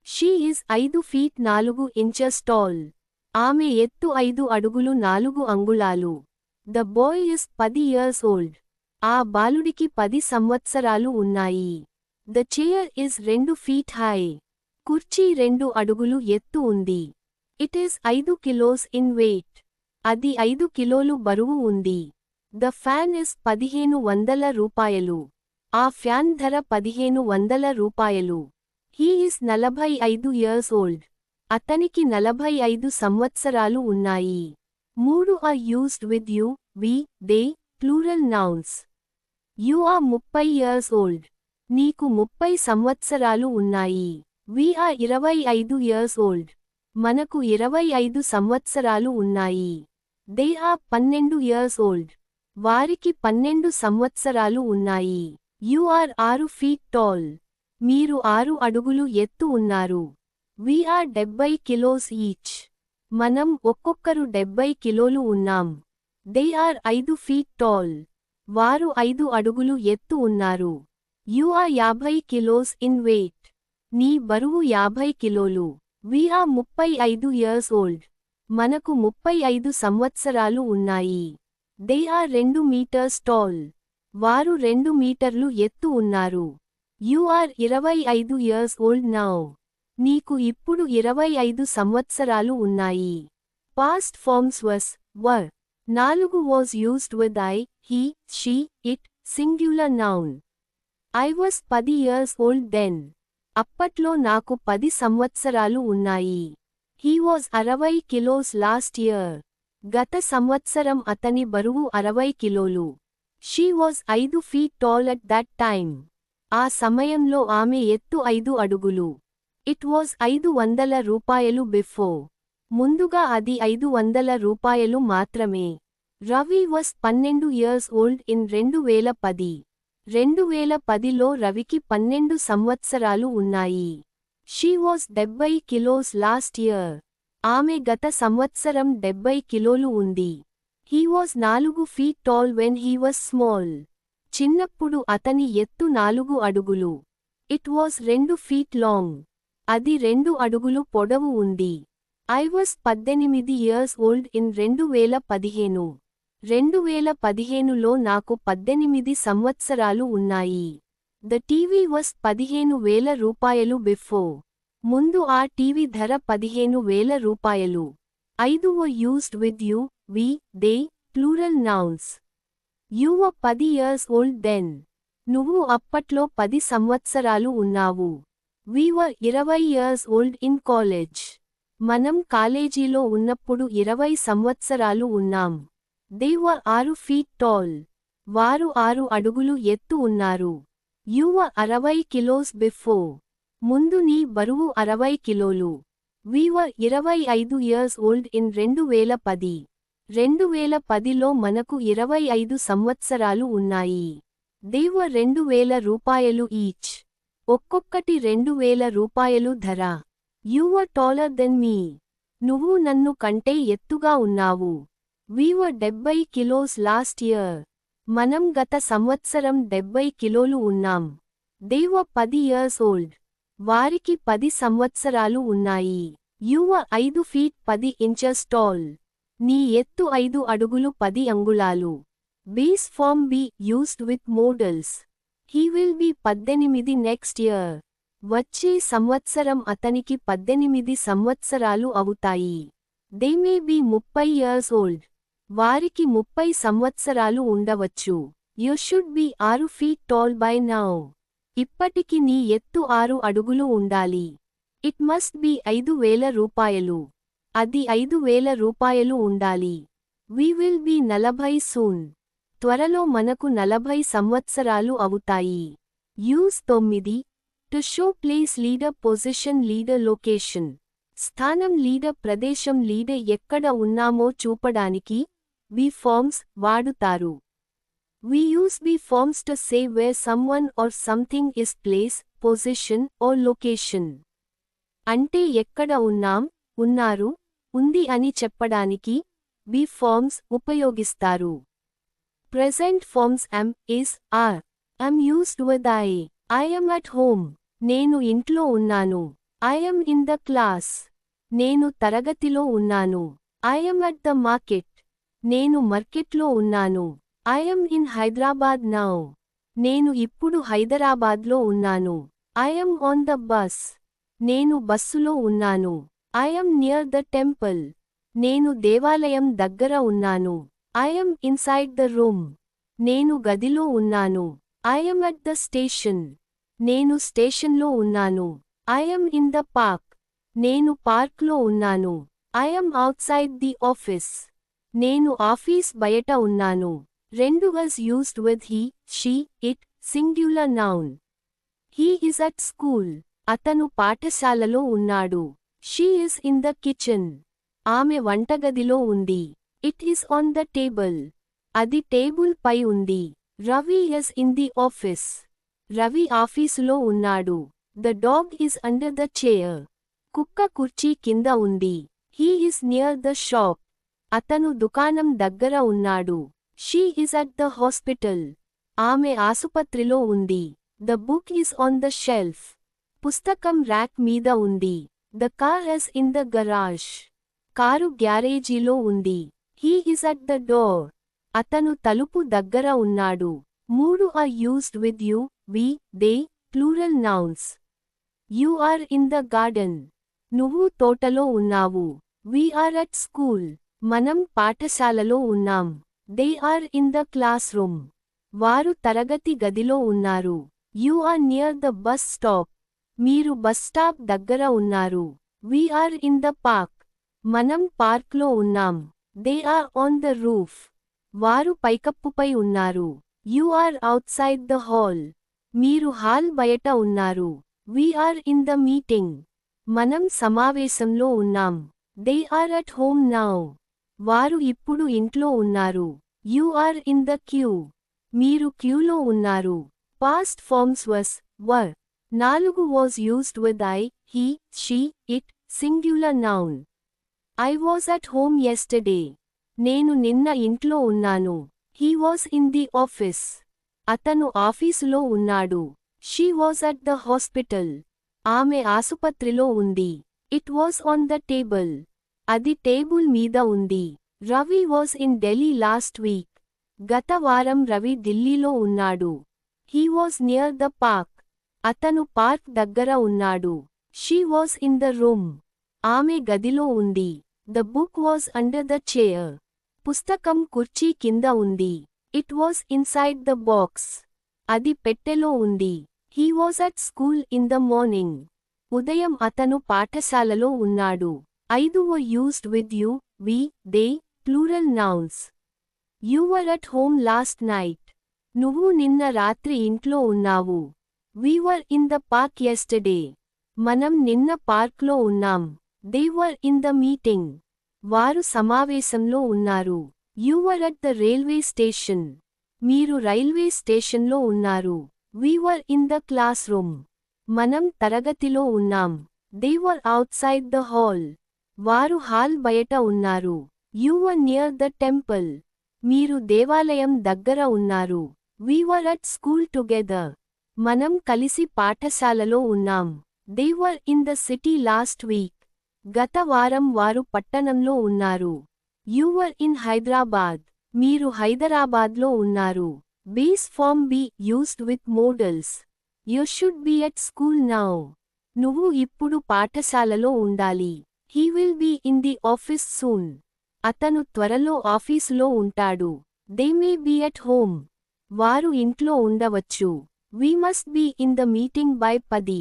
She is 5 feet 4 inches tall. ఆమె ఎత్తు 5 అడుగులు 4 అంగుళాలు. The boy is 10 years old. ఆ బాలుడికి 10 సంవత్సరాలు ఉన్నాయి. The chair is 2 feet high. కుర్చీ 2 అడుగులు ఎత్తు ఉంది. It is 5 kilos in weight. అది 5 కిలోలు బరువు ఉంది. The fan is 1500 రూపాయలు. ఆ ఫ్యాన్ ధర 1500 రూపాయలు. He is 45 years old. అతనికి 45 సంవత్సరాలు ఉన్నాయి. 3 are used with you, we, they, plural nouns. You are 30 years old. నీకు 30 సంవత్సరాలు ఉన్నాయి. We are 25 years old. మనకు 25 సంవత్సరాలు ఉన్నాయి. They are 12 years old. వారికి 12 సంవత్సరాలు ఉన్నాయి. You are 6 feet tall. మీరు 6 అడుగులు ఎత్తు ఉన్నారు. We are 70 kilos each. మనం ఒక్కొక్కరు 70 కిలోలు ఉన్నాం. They are 5 feet tall. వారు 5 అడుగులు ఎత్తు ఉన్నారు. You are 50 kilos in weight. నీ బరువు 50 కిలోలు. We are 35 years old. మనకు 35 సంవత్సరాలు ఉన్నాయి. They are 2 meters tall. వారు 2 మీటర్లు ఎత్తు ఉన్నారు. You are 25 years old now. నీకు ఇప్పుడు 25 సంవత్సరాలు ఉన్నాయి. Past forms was, were. 4 was used with I, he, she, it, singular noun. I was 10 years old then. అప్పట్లో నాకు 10 సంవత్సరాలు ఉన్నాయి. He was 60 kilos last year. గత సంవత్సరం అతని బరువు 60 కిలోలు. She was 5 feet tall at that time. ఆ సమయంలో ఆమె ఎత్తు 5 అడుగులు. It was 500 రూపాయలు before. ముందుగా అది 500 రూపాయలు మాత్రమే. Ravi was 12 years old in 2010. 2010లో రవికి 12 సంవత్సరాలు ఉన్నాయి. She was 70 kilos last year. ఆమె గత సంవత్సరం 70 కిలోలు ఉంది. He was 4 feet tall when he was small. చిన్నప్పుడు అతని ఎత్తు 4 అడుగులు. It was 2 feet long. అది 2 అడుగులు పొడవు ఉంది. I was 18 years old in 2015. 2015లో నాకు 18 సంవత్సరాలు ఉన్నాయి. The TV was 15,000 రూపాయలు before. ముందు ఆ టీవీ ధర 15,000 రూపాయలు. 5 were used with you, we, they, plural nouns. You were 10 years old then. నువ్వు అప్పట్లో 10 సంవత్సరాలు ఉన్నావు. We were 20 years old in college. మనం కాలేజీలో ఉన్నప్పుడు 20 సంవత్సరాలు ఉన్నాం. They were 6 feet tall. వారు 6 అడుగులు ఎత్తు ఉన్నారు. You were 60 kilos before. ముందు నీ బరువు 60 కిలోలు. We were 25 years old in 2010. 2010లో మనకు 25 సంవత్సరాలు ఉన్నాయి. They were 2000 రూపాయలు each. ఒక్కొక్కటి 2000 రూపాయలు ధర. You were taller than me. నువ్వు నన్ను కంటే ఎత్తుగా ఉన్నావు. We were 70 kilos last year. మనం గత సంవత్సరం 70 కిలోలు ఉన్నాం. They were 10 years old. వారికి 10 సంవత్సరాలు ఉన్నాయి. You were 5 feet 10 inches tall. నీ ఎత్తు 5 అడుగులు 10 అంగుళాలు. Base form be used with modals. He will be 18 next year. వచ్చే సంవత్సరం అతనికి 18 సంవత్సరాలు అవుతాయి. They may be 30 years old. వారికి 30 సంవత్సరాలు ఉండవచ్చు. You should be 6 feet tall by now. ఇప్పటికి నీ ఎత్తు 6 అడుగులు ఉండాలి. It must be 5,000 రూపాయలు. అది 5,000 రూపాయలు ఉండాలి. We will be 40 soon. త్వరలో మనకు 40 సంవత్సరాలు అవుతాయి. Use 9. To show place leader position leader location. స్థానం లీడర్ ప్రదేశం లీడర్ ఎక్కడ ఉన్నామో చూపడానికి be forms వాడుతారు. We use be forms to say where someone or something is place, position or location. అంటే ఎక్కడ ఉన్నాం, ఉన్నారు, ఉంది అని చెప్పడానికి be forms ఉపయోగిస్తారు. Present forms am, is, are. Am used with I. I am at home. నేను ఇంట్లో ఉన్నాను. I am in the class. నేను తరగతిలో ఉన్నాను. I am at the market. నేను మార్కెట్లో ఉన్నాను. I am in Hyderabad now. నేను ఇప్పుడు హైదరాబాద్లో ఉన్నాను. I am on the bus. నేను బస్సులో ఉన్నాను. I am near the temple. నేను దేవాలయం దగ్గర ఉన్నాను. I am inside the room. నేను గదిలో ఉన్నాను. I am at the station. నేను స్టేషన్లో ఉన్నాను. I am in the park. నేను పార్క్లో ఉన్నాను. I am outside the office. నేను ఆఫీస్ బయట ఉన్నాను. 2 was used with he, she, it, singular noun. He is at school. అతను పాఠశాలలో ఉన్నాడు. She is in the kitchen. ఆమె వంటగదిలో ఉంది. It is on the table. అది టేబుల్ పై ఉంది. Ravi is in the office. Ravi ఆఫీసులో ఉన్నాడు. The dog is under the chair. కుక్క కుర్చీ కింద ఉంది. He is near the shop. అతను దుకాణం దగ్గర ఉన్నాడు. She is at the hospital. ఆమె ఆసుపత్రిలో ఉంది. The book is on the shelf. పుస్తకం ర్యాక్ మీద ఉంది. The car is in the garage. Car గ్యారేజీలో ఉంది. He is at the door. అతను తలుపు దగ్గర ఉన్నాడు. 3 are used with you, we, they, plural nouns. You are in the garden. నువ్వు తోటలో ఉన్నావు. We are at school. మనం పాఠశాలలో ఉన్నాం. They are in the classroom. వారు తరగతి గదిలో ఉన్నారు. You are near the bus stop. మీరు బస్ స్టాప్ దగ్గర ఉన్నారు. We are in the park. మనం పార్క్లో ఉన్నాం. They are on the roof. వారు పైకప్పుపై ఉన్నారు. You are outside the hall. మీరు హాల్ బయట ఉన్నారు. We are in the meeting. మనం సమావేశంలో ఉన్నాం. They are at home now. వారు ఇప్పుడు ఇంట్లో ఉన్నారు. You are in the queue. మీరు క్యూలో ఉన్నారు. Past forms was, were. 4 was used with I, he, she, it, singular noun. I was at home yesterday. నేను నిన్న ఇంట్లో ఉన్నాను. He was in the office. అతను ఆఫీసులో ఉన్నాడు. She was at the hospital. ఆమె ఆసుపత్రిలో ఉంది. It was on the table. అది టేబుల్ మీద ఉంది. Ravi was in Delhi last week. గత వారం రవి ఢిల్లీలో ఉన్నాడు. He was near the park. అతను పార్క్ దగ్గర ఉన్నాడు. She was in the room. ఆమె గదిలో ఉంది. The book was under the chair. పుస్తకం కుర్చీ కింద ఉంది. It was inside the box. అది పెట్టెలో ఉంది. He was at school in the morning. ఉదయం అతను పాఠశాలలో ఉన్నాడు. 5 were used with you, we, they, plural nouns. You were at home last night. నువ్వు నిన్న రాత్రి ఇంట్లో ఉన్నావు. We were in the park yesterday. మనం నిన్న పార్క్లో ఉన్నాం. They were in the meeting. వారు సమావేశంలో ఉన్నారు. You were at the railway station. మీరు రైల్వే స్టేషన్లో ఉన్నారు. We were in the classroom. మనం తరగతిలో ఉన్నాం. They were outside the hall. వారు హాల్ బయట ఉన్నారు. You were near the temple. మీరు దేవాలయం దగ్గర ఉన్నారు. We were at school together. మనం కలిసి పాఠశాలలో ఉన్నాం. They were in the city last week. గత వారం వారు పట్టణంలో ఉన్నారు. You were in Hyderabad. మీరు హైదరాబాద్లో ఉన్నారు. Base form be used with modals. You should be at school now. నువ్వు ఇప్పుడు పాఠశాలలో ఉండాలి. He will be in the office soon. అతను త్వరలో ఆఫీసులో ఉంటాడు. They may be at home. వారు ఇంట్లో ఉండవచ్చు. We must be in the meeting by 10.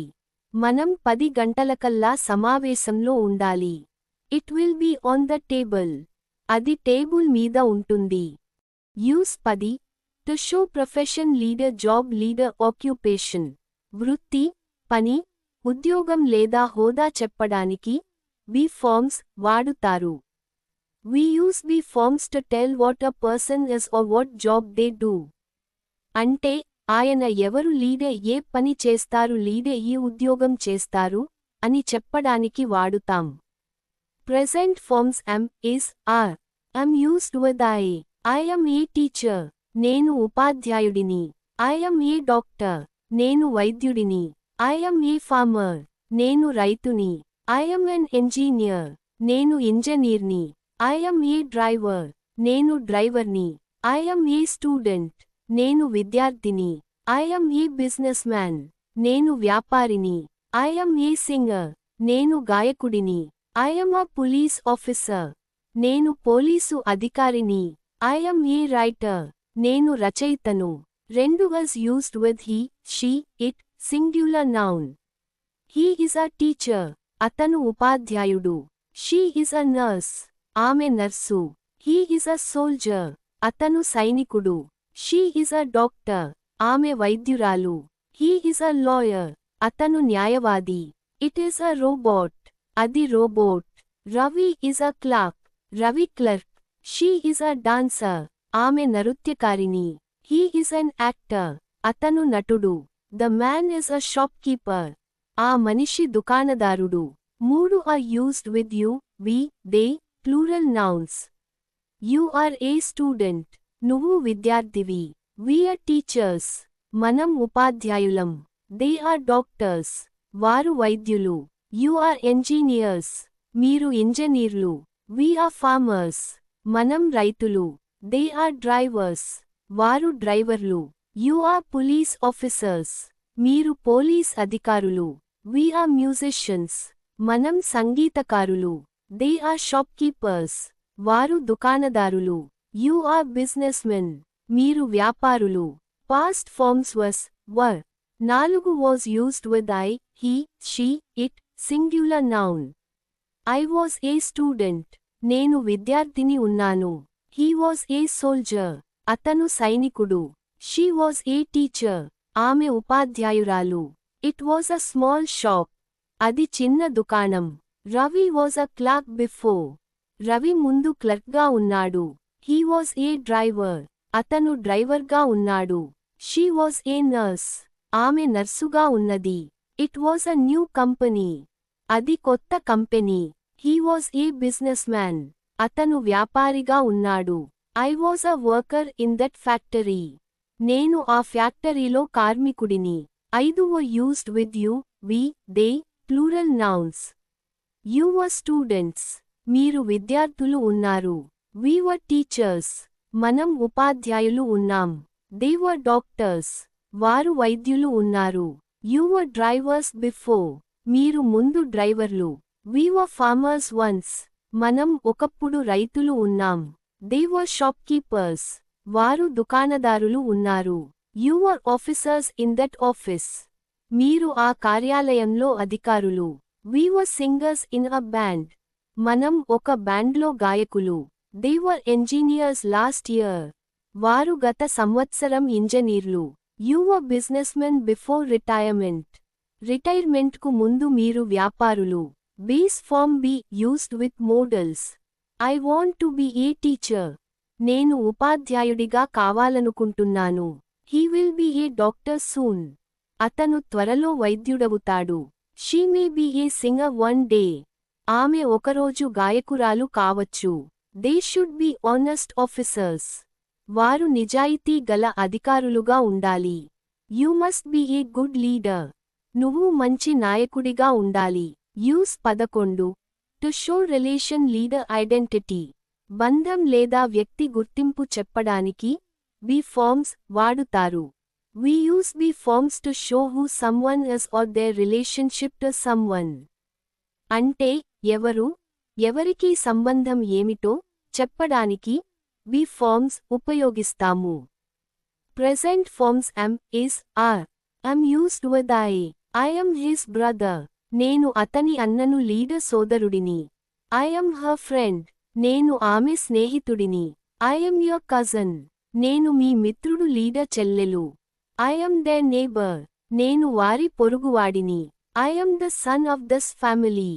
మనం 10 గంటలకల్లా సమావేశంలో ఉండాలి. It will be on the table. అది టేబుల్ మీద ఉంటుంది. Use 10 to show profession leader job leader occupation. వృత్తి, పని, ఉద్యోగం లేదా హోదా చెప్పడానికి be forms వాడుతారు. We use be forms to tell what a person is or what job they do. అంటే ఆయన ఎవరు లీడే ఏ పని చేస్తారు లీడే ఈ ఉద్యోగం చేస్తారు అని చెప్పడానికి వాడుతాం. Present forms am, is, are. Am used with I. I am a teacher. నేను ఉపాధ్యాయుడిని. I am a doctor. నేను వైద్యుడిని. I am a farmer. నేను రైతుని. I am an engineer. నేను ఇంజనీర్ని. I am a driver. నేను డ్రైవర్ని. I am a student. నేను విద్యార్థిని. I am a businessman. నేను వ్యాపారిని. I am a singer. నేను గాయకుడిని. I am a police officer. నేను పోలీసు అధికారిని. I am a writer. నేను రచయితను. 2 was used with he, she, it, singular noun. He is a teacher. అతను ఉపాధ్యాయుడు. She is a nurse. ఆమె nurse. He is a soldier. అతను సైనికుడు. She is a doctor. ఆమె వైద్యురాలు. He is a lawyer. అతను న్యాయవాది. It is a robot. అది robot. Ravi is a clerk. Ravi clerk. She is a dancer. ఆమె నృత్యకారిణి. He is an actor. అతను నటుడు. The man is a shopkeeper. ఆ మనిషి దుకాణదారుడు. 3 are used with you, we, they, plural nouns. You are a student. నువ్వు విద్యార్థివి. We are teachers. మనం ఉపాధ్యాయులం. They are doctors. వారు వైద్యులు. You are engineers. మీరు ఇంజనీర్లు. We are farmers. మనం రైతులు. They are drivers. వారు డ్రైవర్లు. You are police officers. మీరు పోలీస్ అధికారులు. We are musicians. మనం సంగీతకారులు. They are shopkeepers. వారు దుకాణదారులు. You are businessmen. మీరు వ్యాపారులు. Past forms was, were. 4 was used with I, he, she, it, singular noun. I was a student. నేను విద్యార్థిని ఉన్నాను. He was a soldier. అతను సైనికుడు. She was a teacher. ఆమె ఉపాధ్యాయురాలు. It was a small shop. అది చిన్న దుకాణం. Ravi was a clerk before. Ravi ముందు క్లర్క్గా ఉన్నాడు. He was a driver. అతను డ్రైవర్గా ఉన్నాడు. She was a nurse. ఆమె నర్సుగా ఉన్నది. It was a new company. అది కొత్త company. He was a businessman. అతను వ్యాపారిగా ఉన్నాడు. I was a worker in that factory. నేను ఆ ఫ్యాక్టరీలో కార్మికుడిని. 5 were used with you, we, they, plural nouns. You were students. మీరు విద్యార్థులు ఉన్నారు. We were teachers. మనం ఉపాధ్యాయులు ఉన్నాం. They were doctors. వారు వైద్యులు ఉన్నారు. You were drivers before. మీరు ముందు డ్రైవర్లు. We were farmers once. మనం ఒకప్పుడు రైతులు ఉన్నాం. They were shopkeepers. వారు దుకాణదారులు ఉన్నారు. You were officers in that office. మీరు ఆ కార్యాలయంలో అధికారులు. We were singers in a band. మనం ఒక బ్యాండ్లో గాయకులు. They were engineers last year. వారు గత సంవత్సరం ఇంజనీర్లు. You were businessmen before retirement. రిటైర్మెంట్కు ముందు మీరు వ్యాపారులు. Base form be used with modals. I want to be a teacher. నేను ఉపాధ్యాయుడిగా కావాలనుకుంటున్నాను. He will be a doctor soon. అతను త్వరలో వైద్యుడవుతాడు. She may be a singer one day. ఆమె ఒకరోజు గాయకురాలు కావచ్చు. They should be honest officers. వారు నిజాయితీ గల అధికారులుగా ఉండాలి. You must be a good leader. నువ్వు మంచి నాయకుడిగా ఉండాలి. Use 11. To show relation leader identity. బంధం లేదా వ్యక్తి గుర్తింపు చెప్పడానికి be forms వాడుతారు. We use be forms to show who someone is or their relationship to someone. అంటే ఎవరు, ఎవరికి సంబంధం ఏమిటో చెప్పడానికి be forms ఉపయోగిస్తాము. Present forms am, is, are. Am used with I. I am his brother. నేను అతని అన్నను leader సోదరుడిని. I am her friend. నేను ఆమె స్నేహితుడిని. I am your cousin. నేను మీ మిత్రుడు లీడర్ చెల్లెలు. I am their neighbor. నేను వారి పొరుగువాడిని. I am the son of this family.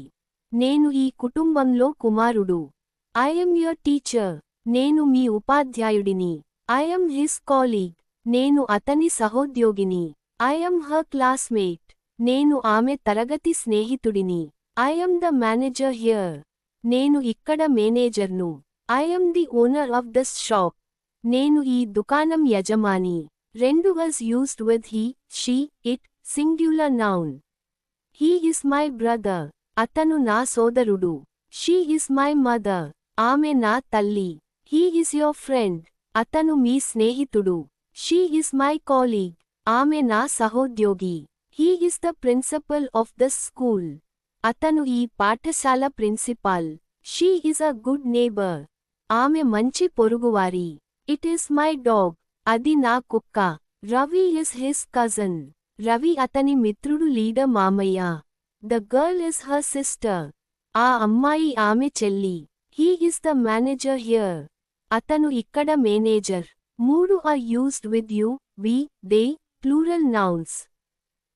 నేను ఈ కుటుంబంలో కుమారుడు. I am your teacher. నేను మీ ఉపాధ్యాయుడిని. I am his colleague. నేను అతని సహోద్యోగిని. I am her classmate. నేను ఆమె తరగతి స్నేహితుడిని. I am the manager here. నేను ఇక్కడ మేనేజర్ను. I am the owner of this shop. నేను ఈ దుకాణం యజమాని. 2 was used with he, she, it, singular noun. He is my brother. అతను నా సోదరుడు. She is my mother. ఆమె నా తల్లి. He is your friend. అతను మీ స్నేహితుడు. She is my colleague. ఆమె నా సహోద్యోగి. He is the principal of this school. అతను ఈ పాఠశాల principal. She is a good neighbor. ఆమె మంచి పొరుగువారి. It is my dog. అది నా కుక్క. Ravi is his cousin. Ravi అతని మిత్రుడు లీడర్ మామయ్య. The girl is her sister. ఆ అమ్మాయి ఆమె చెల్లి. He is the manager here. అతను ఇక్కడ manager. 3 are used with you, we, they, plural nouns.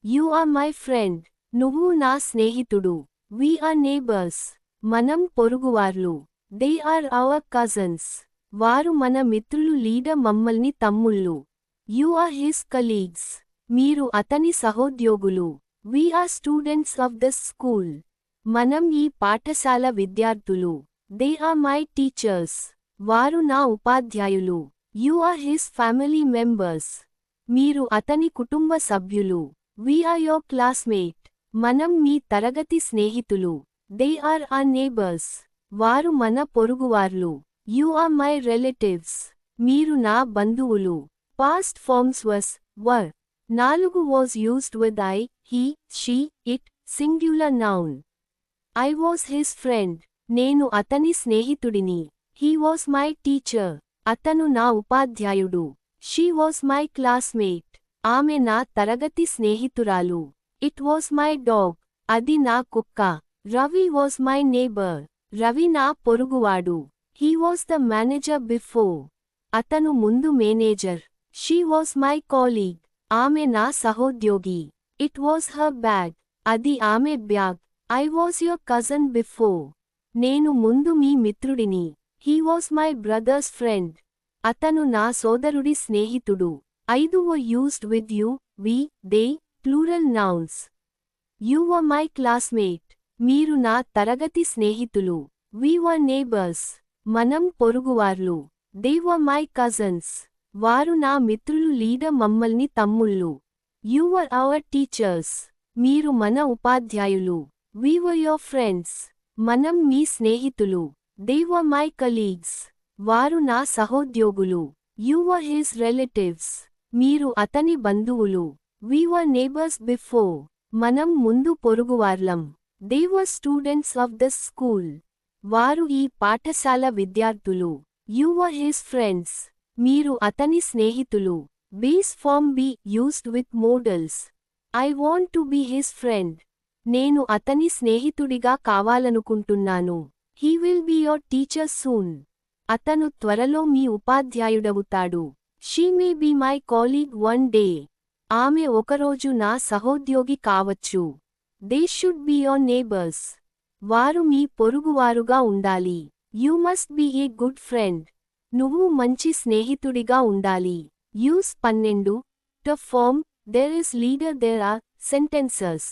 You are my friend. నువ్వు నా స్నేహితుడు. We are neighbors. మనం పొరుగువార్లు. They are our cousins. వారు మన మిత్రులు లీడర్ మమ్మల్ని తమ్ముళ్ళు. You are his colleagues. మీరు అతని సహోద్యోగులు. We are students of this school. మనం ఈ పాఠశాల విద్యార్థులు. They are my teachers. వారు నా ఉపాధ్యాయులు. You are his family members. మీరు అతని కుటుంబ సభ్యులు. We are your classmate. మనం మీ తరగతి స్నేహితులు. They are our neighbors. వారు మన పొరుగువార్లు. You are my relatives. మీరు నా బంధువులు. Past forms was, were. 4 was used with I, he, she, it, singular noun. I was his friend. నేను అతని స్నేహితుడిని. He was my teacher. అతను నా ఉపాధ్యాయుడు. She was my classmate. ఆమె నా తరగతి స్నేహితురాలు. It was my dog. అది నా కుక్క. Ravi was my neighbor. Ravi నా పొరుగువాడు. He was the manager before. అతను ముందు manager. She was my colleague. ఆమె నా సహోద్యోగి. It was her bag. అది ఆమె bag. I was your cousin before. నేను ముందు మీ మిత్రుడిని. He was my brother's friend. అతను నా సోదరుడి స్నేహితుడు. 5 were used with you, we, they, plural nouns. You were my classmate. మీరు నా తరగతి స్నేహితులు. We were neighbors. మనం పొరుగువార్లు. They were my cousins. వారు నా మిత్రులు లీడర్ మమ్మల్ని తమ్ముళ్ళు. You were our teachers. మీరు మన ఉపాధ్యాయులు. We were your friends. మనం మీ స్నేహితులు. They were my colleagues. వారు నా సహోద్యోగులు. You were his relatives. మీరు అతని బంధువులు. We were neighbors before. మనం ముందు పొరుగువార్లం. They were students of this school. వారు ఈ పాఠశాల విద్యార్థులు. You were his friends. మీరు అతని స్నేహితులు. Base form be used with modals. I want to be his friend. నేను అతని స్నేహితుడిగా కావాలనుకుంటున్నాను. He will be your teacher soon. అతను త్వరలో మీ ఉపాధ్యాయుడవుతాడు. She may be my colleague one day. ఆమె ఒకరోజు నా సహోద్యోగి కావచ్చు. They should be your neighbors. వారు మీ పొరుగువారుగా ఉండాలి. You must be a good friend. నువ్వు మంచి స్నేహితుడిగా ఉండాలి. Use 12 to form there is leader there are sentences.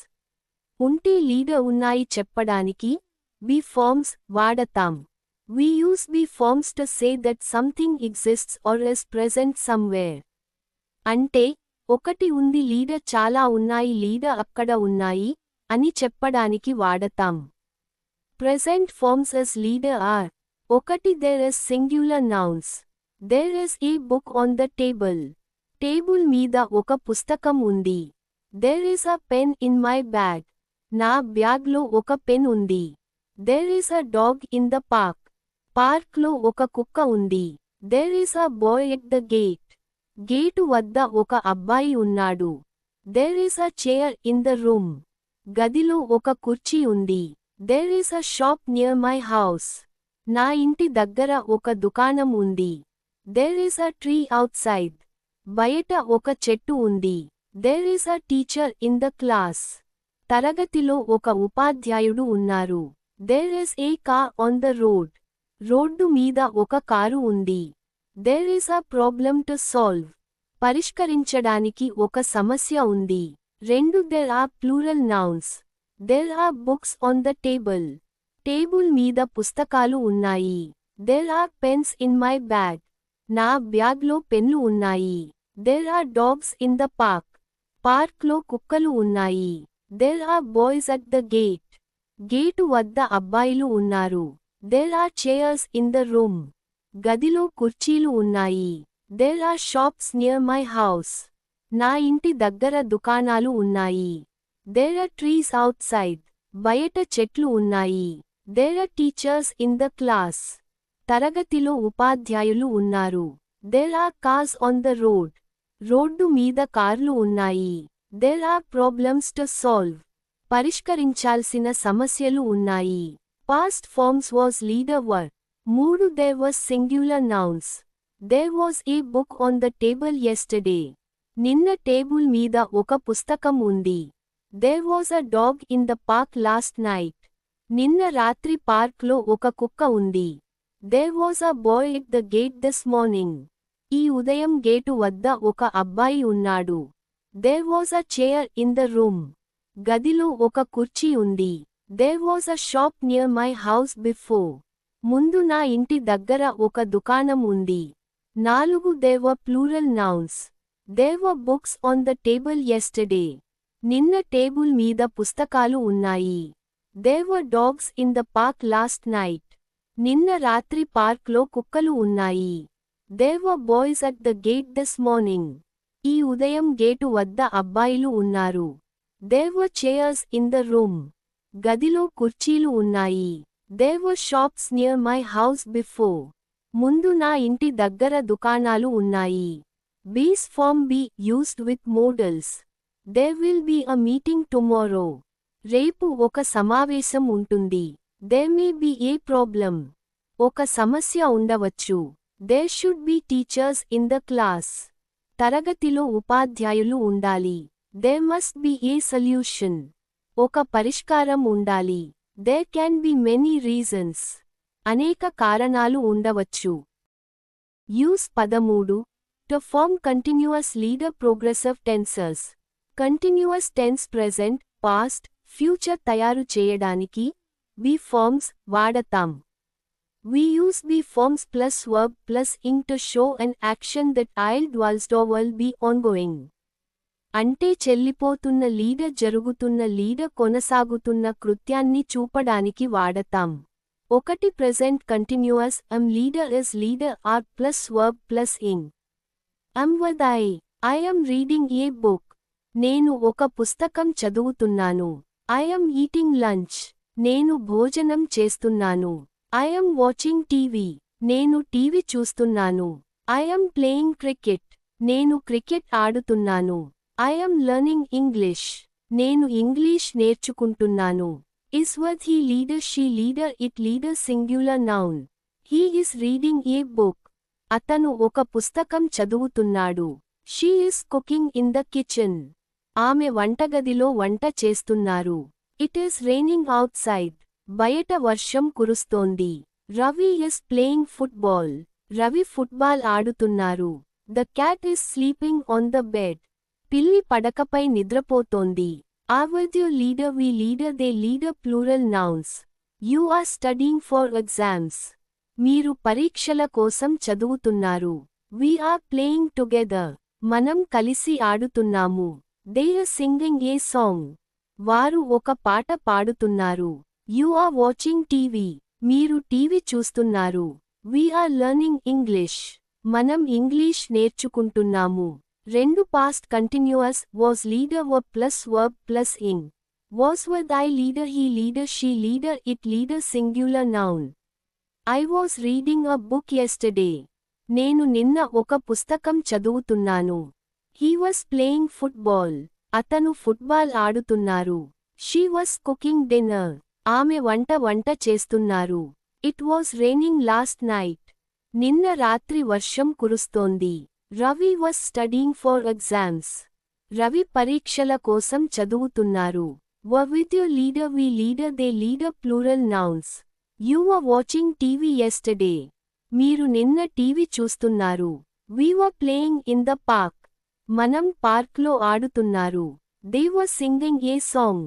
ఉంటే లీడర్ ఉన్నాయి చెప్పడానికి be forms వాడతాం. We use be forms to say that something exists or is present somewhere. అంటే ఒకటి ఉంది లీడర్ చాలా ఉన్నాయి లీడర్ అక్కడ ఉన్నాయి అని చెప్పడానికి వాడతాం. Present forms as leader are. ఒకటి there is singular nouns. There is a book on the table. Table మీద ఒక పుస్తకం ఉంది. There is a pen in my bag. నా బ్యాగ్లో ఒక పెన్ ఉంది. There is a dog in the park. పార్క్లో ఒక కుక్క ఉంది. There is a boy at the gate. Gate వద్ద ఒక అబ్బాయి ఉన్నాడు. There is a chair in the room. గదిలో ఒక కుర్చీ ఉంది. There is a shop near my house. నా ఇంటి దగ్గర ఒక దుకాణం ఉంది. There is a tree outside. బయట ఒక చెట్టు ఉంది. There is a teacher in the class. తరగతిలో ఒక ఉపాధ్యాయుడు ఉన్నారు. There is a car on the road. Road మీద ఒక కారు ఉంది. There is a problem to solve. పరిష్కరించడానికి ఒక సమస్య ఉంది. 2 there are plural nouns. There are books on the table. Table మీద పుస్తకాలు ఉన్నాయి. There are pens in my bag. నా బ్యాగ్లో పెన్లు ఉన్నాయి. There are dogs in the park. పార్క్లో కుక్కలు ఉన్నాయి. There are boys at the gate. Gate వద్ద అబ్బాయిలు ఉన్నారు. There are chairs in the room. గదిలో కుర్చీలు ఉన్నాయి. There are shops near my house. నా ఇంటి దగ్గర దుకాణాలు ఉన్నాయి. There are trees outside. బయట చెట్లు ఉన్నాయి. There are teachers in the class. తరగతిలో ఉపాధ్యాయులు ఉన్నారు. There are cars on the road. Road మీద కార్లు ఉన్నాయి. There are problems to solve. పరిష్కరించాల్సిన సమస్యలు ఉన్నాయి. Past forms was leader were. 3. There was singular nouns. There was a book on the table yesterday. నిన్న టేబుల్ మీద ఒక పుస్తకం ఉంది. There was a dog in the park last night. నిన్న రాత్రి పార్క్లో ఒక కుక్క ఉంది. There was a boy at the gate this morning. ఈ ఉదయం గేటు వద్ద ఒక అబ్బాయి ఉన్నాడు. There was a chair in the room. గదిలో ఒక కుర్చీ ఉంది. There was a shop near my house before. ముందు నా ఇంటి దగ్గర ఒక దుకాణం ఉంది. 4. There were plural nouns. There were books on the table yesterday. నిన్న టేబుల్ మీద పుస్తకాలు ఉన్నాయి. There were dogs in the park last night. నిన్న రాత్రి పార్క్లో కుక్కలు ఉన్నాయి. There were boys at the gate this morning. ఈ ఉదయం గేటు వద్ద అబ్బాయిలు ఉన్నారు. There were chairs in the room. గదిలో కుర్చీలు ఉన్నాయి. There were shops near my house before. ముందు నా ఇంటి దగ్గర దుకాణాలు ఉన్నాయి. B's form be used with modals. There will be a meeting tomorrow. రేపు ఒక సమావేశం ఉంటుంది. There may be a problem. ఒక సమస్య ఉండవచ్చు. There should be teachers in the class. తరగతిలో ఉపాధ్యాయులు ఉండాలి. There must be a solution. ఒక పరిష్కారం ఉండాలి. There can be many reasons. అనేక కారణాలు ఉండవచ్చు. Use 13. To form continuous leader progressive tenses. Continuous tense present, past, future తయారు చేయడానికి be forms వాడతాం. We use be forms plus verb plus ing to show an action that will be ongoing. అంటే చెల్లిపోతున్న లీడర్ జరుగుతున్న లీడర్ కొనసాగుతున్న కృత్యాన్ని చూపడానికి వాడతాం. 1. Present continuous am leader is leader are plus verb plus ing. Am was I am reading a book. నేను ఒక పుస్తకం చదువుతున్నాను. I am eating lunch. నేను భోజనం చేస్తున్నాను. I am watching TV. నేను టీవీ చూస్తున్నాను. I am playing cricket. నేను క్రికెట్ ఆడుతున్నాను. I am learning English. నేను ఇంగ్లీష్ నేర్చుకుంటున్నాను. Is was he leader she leader it leader singular noun. He is reading a book. అతను ఒక పుస్తకం చదువుతున్నాడు. She is cooking in the kitchen. ఆమె వంటగదిలో వంట చేస్తున్నారు. It is raining outside. బయట వర్షం కురుస్తోంది. Ravi is playing football. Ravi football ఆడుతున్నారు. The cat is sleeping on the bed. పిల్లి పడకపై నిద్రపోతోంది. Are you leader we leader they leader plural nouns. You are studying for exams. మీరు పరీక్షల కోసం చదువుతున్నారు. We are playing together. మనం కలిసి ఆడుతున్నాము. They are singing a song. వారు ఒక పాట పాడుతున్నారు. You are watching TV. మీరు టీవీ చూస్తున్నారు. We are learning English. మనం English నేర్చుకుంటున్నాము. 2. Past continuous was leader were plus verb plus ing. Was were I leader he leader she leader it leader singular noun. I was reading a book yesterday. నేను నిన్న ఒక పుస్తకం చదువుతున్నాను. He was playing football. అతను ఫుట్బాల్ ఆడుతున్నారు. She was cooking dinner. ఆమె వంట చేస్తున్నారు. It was raining last night. నిన్న రాత్రి వర్షం కురుస్తోంది. Ravi was studying for exams. Ravi పరీక్షల కోసం చదువుతున్నారు. Were with your leader we leader they leader plural nouns. You were watching TV yesterday. మీరు నిన్న టీవీ చూస్తున్నారు. We were playing in the park. మనం పార్క్లో ఆడుతున్నారు. They were singing a song.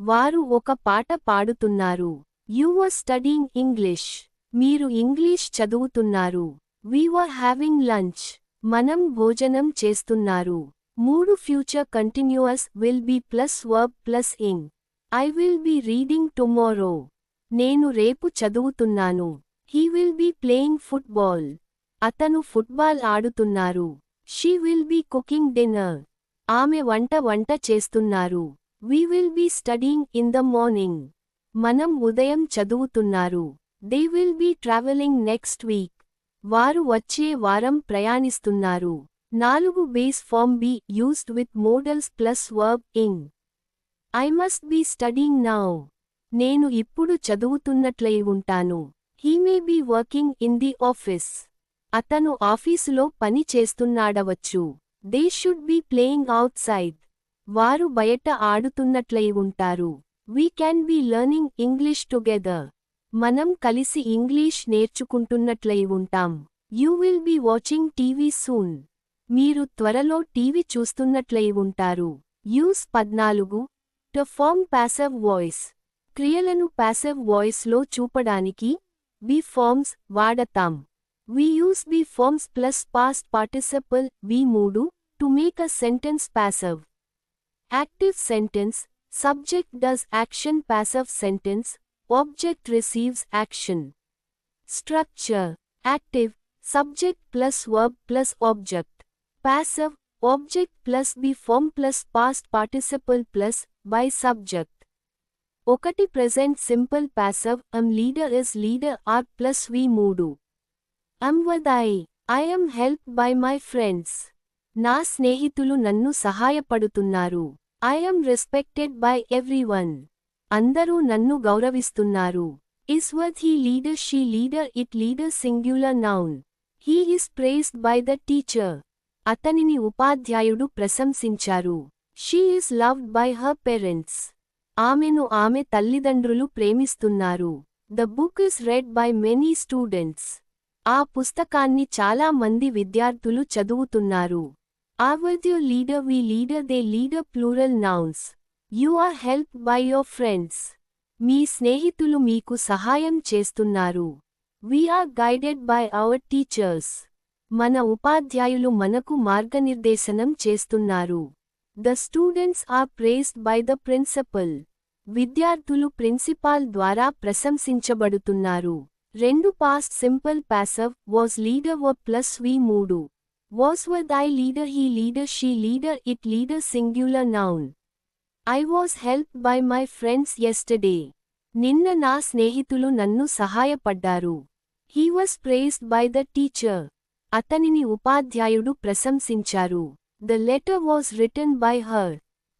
వారు ఒక పాట పాడుతున్నారు. You were studying English. మీరు ఇంగ్లీష్ చదువుతున్నారు. We were having lunch. మనం భోజనం చేస్తున్నారు. 3. Future continuous will be plus verb plus ing. I will be reading tomorrow. నేను రేపు చదువుతున్నాను. He will be playing football. అతను ఫుట్బాల్ ఆడుతున్నారు. She will be cooking dinner. ఆమె వంట చేస్తున్నారు. We will be studying in the morning. మనం ఉదయం చదువుతున్నారు. They will be traveling next week. వారు వచ్చే వారం ప్రయాణిస్తున్నారు. 4. Base form be used with modals plus verb ing. I must be studying now. నేను ఇప్పుడు చదువుతున్నట్లయి ఉంటాను. He may be working in the office. అతను ఆఫీసులో పని చేస్తున్నాడవచ్చు. They should be playing outside. వారు బయట ఆడుతున్నట్లయి ఉంటారు. We can be learning English together. మనం కలిసి ఇంగ్లీష్ నేర్చుకుంటున్నట్లయి ఉంటాం. You will be watching TV soon. మీరు త్వరలో టీవీ చూస్తున్నట్లయి ఉంటారు. Use 14. To form passive voice. క్రియలను passive voice లో చూపడానికి be forms వాడతాం. We use be forms plus past participle be3 to make a sentence passive. Active sentence, subject does action. Passive sentence, object receives action. Structure, active, subject plus verb plus object. Passive, object plus be form plus past participle plus by subject. ఒకటి present simple passive am leader is leader are plus v3. Am with I am helped by my friends. నా స్నేహితులు నన్ను సహాయపడుతున్నారు. I am respected by everyone. అందరూ నన్ను గౌరవిస్తున్నారు. Is with he leader she leader it leader singular noun. He is praised by the teacher. అతనిని ఉపాధ్యాయుడు ప్రశంసించారు. She is loved by her parents. ఆమెను ఆమె తల్లిదండ్రులు ప్రేమిస్తున్నారు. The book is read by many students. ఆ పుస్తకాన్ని చాలా మంది విద్యార్థులు చదువుతున్నారు. Are with your leader we leader they leader plural nouns. You are helped by your friends. మీ స్నేహితులు మీకు సహాయం చేస్తున్నారు. We are guided by our teachers. మన ఉపాధ్యాయులు మనకు మార్గనిర్దేశనం చేస్తున్నారు. The students are praised by the principal. విద్యార్థులు ప్రిన్సిపాల్ ద్వారా ప్రశంసించబడుతున్నారు. 2 past simple passive was leader were plus v3. Was with I leader he leader she leader it leader singular noun. I was helped by my friends yesterday. నిన్న నా స్నేహితులు నన్ను సహాయపడ్డారు. He was praised by the teacher. అతనిని ఉపాధ్యాయుడు ప్రశంసించారు. The letter was written by her.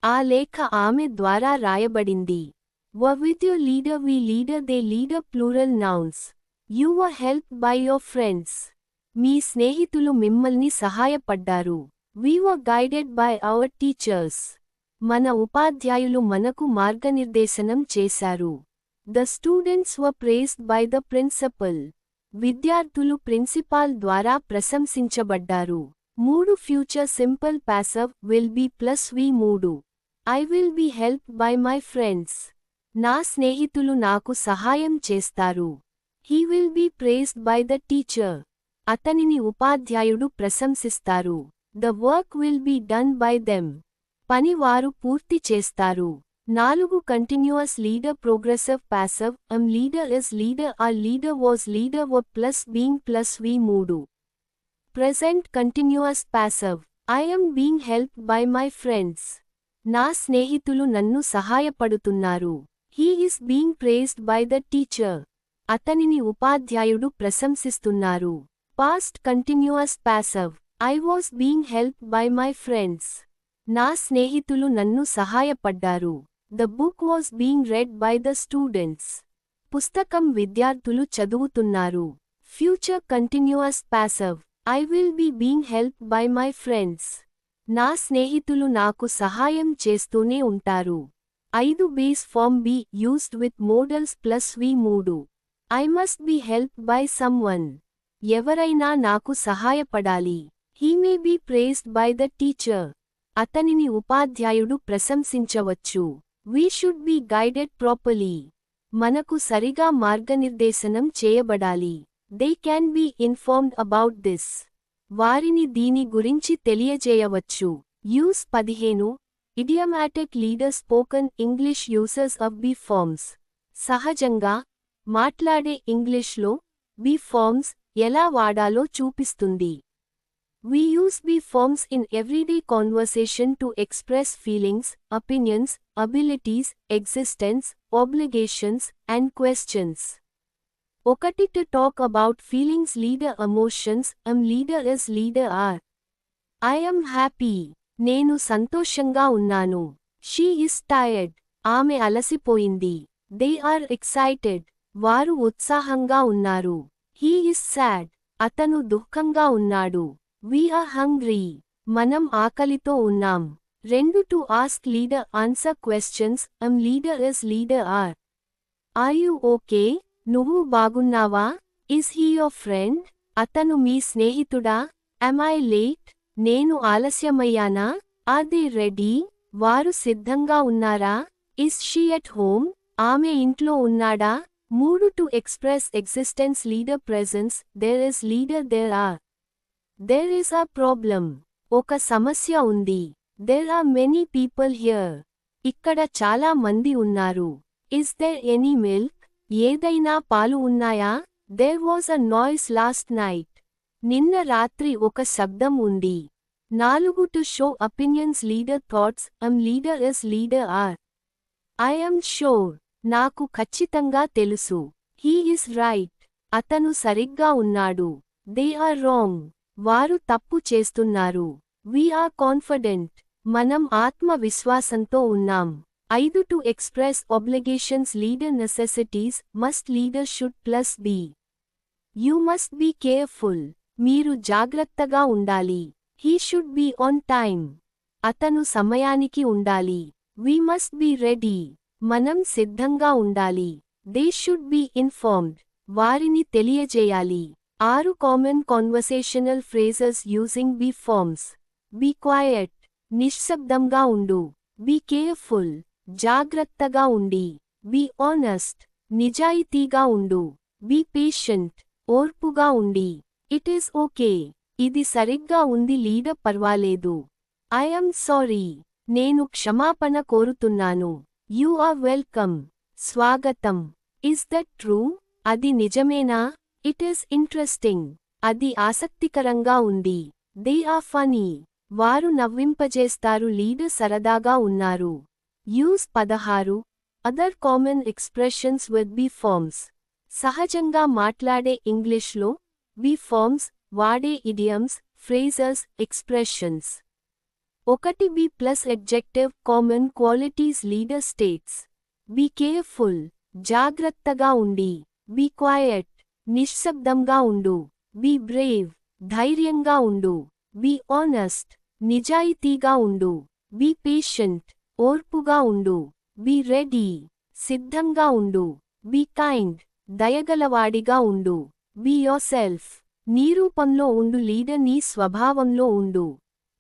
ఆ లేఖ ఆమె ద్వారా రాయబడింది. Were with your leader we leader they leader plural nouns. You were helped by your friends. మీ స్నేహితులు మిమ్మల్ని సహాయపడ్డారు. We were guided by our teachers. మన ఉపాధ్యాయులు మనకు మార్గనిర్దేశనం చేశారు. The students were praised by the principal. విద్యార్థులు ప్రిన్సిపాల్ ద్వారా ప్రశంసించబడ్డారు. 3 future simple passive will be plus v3. I will be helped by my friends. నా స్నేహితులు నాకు సహాయం చేస్తారు. He will be praised by the teacher. అతనిని ఉపాధ్యాయుడు ప్రశంసిస్తారు. The work will be done by them. పని వారు పూర్తి చేస్తారు. 4 continuous leader progressive passive am leader is leader are leader was leader were plus being plus v3. Present continuous passive I am being helped by my friends. నా స్నేహితులు నన్ను సహాయపడుతున్నారు. He is being praised by the teacher. అతనిని ఉపాధ్యాయుడు ప్రశంసిస్తున్నారు. Past continuous passive I was being helped by my friends. నా స్నేహితులు నన్ను సహాయపడ్డారు. The book was being read by the students. పుస్తకం విద్యార్థులు చదువుతున్నారు. Future continuous passive I will be being helped by my friends. నా స్నేహితులు నాకు సహాయం చేస్తూనే ఉంటారు. 5 base form be used with modals plus v3. I must be helped by someone. ఎవరైనా నాకు సహాయపడాలి. He may be praised by the teacher. అతనిని ఉపాధ్యాయుడు ప్రశంసించవచ్చు. We should be guided properly. మనకు సరిగా మార్గనిర్దేశనం చేయబడాలి. They can be informed about this. వారిని దీని గురించి తెలియజేయవచ్చు. Use 15. Idiomatic leader spoken English users of be forms. సహజంగా మాట్లాడే ఇంగ్లీష్లో be forms ఎలా వాడాలో చూపిస్తుంది. We use be forms in everyday conversation to express feelings, opinions, abilities, existence, obligations, and questions. 1 To talk about feelings leader emotions am leader is leader are. I am happy. నేను సంతోషంగా ఉన్నాను. She is tired. ఆమె అలసిపోయింది. They are excited. వారు ఉత్సాహంగా ఉన్నారు. He is sad. అతను దుఃఖంగా ఉన్నాడు. We are hungry. మనం ఆకలితో ఉన్నాం. 2 to ask leader answer questions. Leader is leader are. Are you okay? నువ్వు బాగున్నావా? Is he your friend? అతను మీ స్నేహితుడా? am I late? నేను ఆలస్యమయ్యానా? Are they ready? వారు సిద్ధంగా ఉన్నారా? Is she at home? ఆమె ఇంట్లో ఉన్నాడా? 3 to express existence leader presence. There is leader there are. There is a problem. ఒక సమస్య ఉంది. There are many people here. ఇక్కడ చాలా మంది ఉన్నారు. Is there any milk? ఏదైనా పాలు ఉన్నాయా? There was a noise last night. నిన్న రాత్రి ఒక శబ్దం ఉంది. 4 to show opinions leader thoughts. Leader is leader are. I am sure. నాకు ఖచ్చితంగా తెలుసు. He is right. అతను సరిగ్గా ఉన్నాడు. They are wrong. వారు తప్పు చేస్తున్నారు. We are confident. మనం ఆత్మవిశ్వాసంతో ఉన్నాం. 5 to express obligations leader necessities. Must leader should plus be. You must be careful. మీరు జాగ్రత్తగా ఉండాలి. He should be on time. అతను సమయానికి ఉండాలి. We must be ready. మనం సిద్ధంగా ఉండాలి. They should be informed. వారిని తెలియజేయాలి. 6 common conversational phrases using be forms. Be quiet. నిశ్శబ్దంగా ఉండు. Be careful. జాగ్రత్తగా ఉండి. Be honest. నిజాయితీగా ఉండు. Be patient. ఓర్పుగా ఉండి. It is okay. ఇది సరిగ్గా ఉంది లీడర్ పర్వాలేదు. I am sorry. నేను క్షమాపణ కోరుతున్నాను. You are welcome. స్వాగతం. Is that true? అది నిజమేనా? It is interesting. అది ఆసక్తికరంగా ఉంది. They are funny. వారు నవ్వింపజేస్తారు. లీడర్ సరదాగా ఉన్నారు. Uses 16. Other common expressions with be forms. సహజంగా మాట్లాడే ఇంగ్లీష్లో బీ ఫార్మ్స్ వాడే idioms, phrases, expressions. 1 be plus adjective common qualities leader states. Be careful. జాగ్రత్తగా ఉండి. Be quiet. నిశ్శబ్దంగా ఉండు. Be brave. ధైర్యంగా ఉండు. Be honest. నిజాయితీగా ఉండు. Be patient. ఓర్పుగా ఉండు. Be ready. సిద్ధంగా ఉండు. Be kind. దయగలవాడిగా ఉండు. Be yourself. నీ రూపంలో ఉండు. లీడర్ నీ స్వభావంలో ఉండు.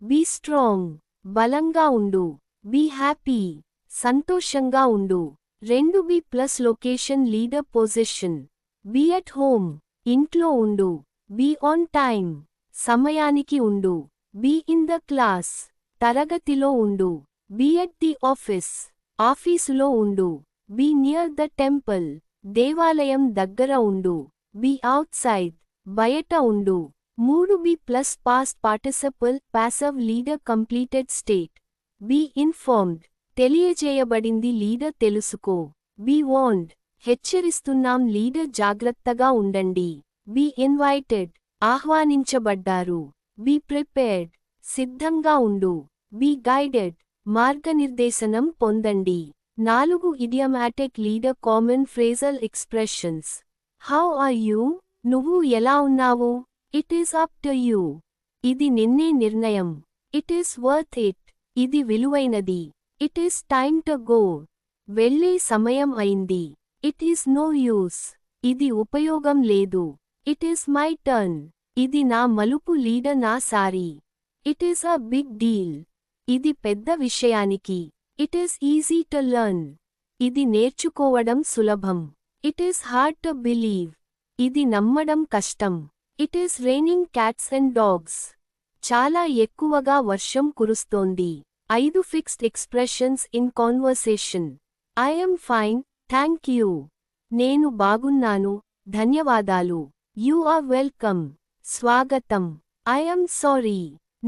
Be strong. బలంగా ఉండు. Be happy. సంతోషంగా ఉండు. 2 be plus location leader position. Be at home. ఇంట్లో ఉండు. Be on time. సమయానికి ఉండు. Be in the class. తరగతిలో ఉండు. Be at the office. ఆఫీసులో ఉండు. Be near the temple. దేవాలయం దగ్గర ఉండు. Be outside. బయట ఉండు. 3 be plus past participle passive leader completed state. Be informed. తెలియజేయబడింది. లీడర్ తెలుసుకో. Be warned. హెచ్చరిస్తున్నాం. లీడర్ జాగ్రత్తగా ఉండండి. Be invited. ఆహ్వానించబడ్డారు. Be prepared. సిద్ధంగా ఉండు. Be guided. మార్గనిర్దేశనం పొందండి. 4 idiomatic leader common phrasal expressions. How are you? నువ్వు ఎలా ఉన్నావు? It is up to you. ఇది నిన్నే నిర్ణయం. It is worth it. ఇది విలువైనది. It is time to go. వెళ్ళే సమయం అయింది. It is no use. ఇది ఉపయోగం లేదు. It is my turn. ఇది నా మలుపు. లీడర్ నా sorry. It is a big deal. ఇది పెద్ద విషయానికి. It is easy to learn. ఇది నేర్చుకోవడం సులభం. It is hard to believe. ఇది నమ్మడం కష్టం. It is raining cats and dogs. చాలా ఎక్కువగా వర్షం కురుస్తోంది. 5 fixed expressions in conversation. I am fine, thank you. నేను బాగున్నాను, ధన్యవాదాలు. You are welcome. స్వాగతం. I am sorry.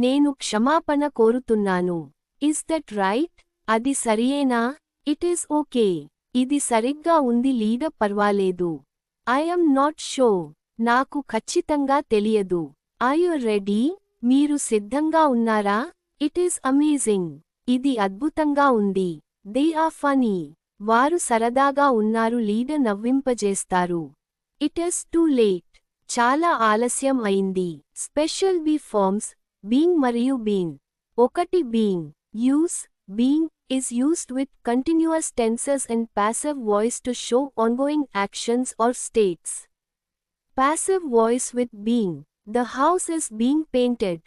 నేను క్షమాపణ కోరుతున్నాను. Is that right? అది సరియేనా? It is okay. ఇది సరిగ్గా ఉంది. లీడర్ పర్వాలేదు. I am not sure. నాకు ఖచ్చితంగా తెలియదు. Are you ready? మీరు సిద్ధంగా ఉన్నారా? It is amazing. ఇది అద్భుతంగా ఉంది. They are funny. వారు సరదాగా ఉన్నారు లీడర్ నవ్వింపజేస్తారు. It is too late. చాలా ఆలస్యం అయింది. స్పెషల్ బీ ఫార్మ్స్ బీయింగ్ మరియు బీన్. ఒకటి being. Uses being is used with continuous tenses and passive voice to show ongoing actions or states. Passive voice with being. The house is being painted.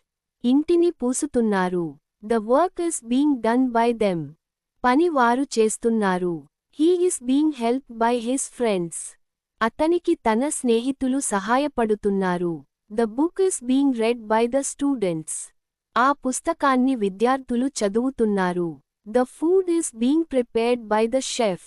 ఇంటిని పూసుతున్నారు. The work is being done by them. పని వారు చేస్తున్నారు. He is being helped by his friends. అతనికి తన స్నేహితులు సహాయపడుతున్నారు. The book is being read by the students. ఆ పుస్తకాన్ని విద్యార్థులు చదువుతున్నారు. The food is being prepared by the chef.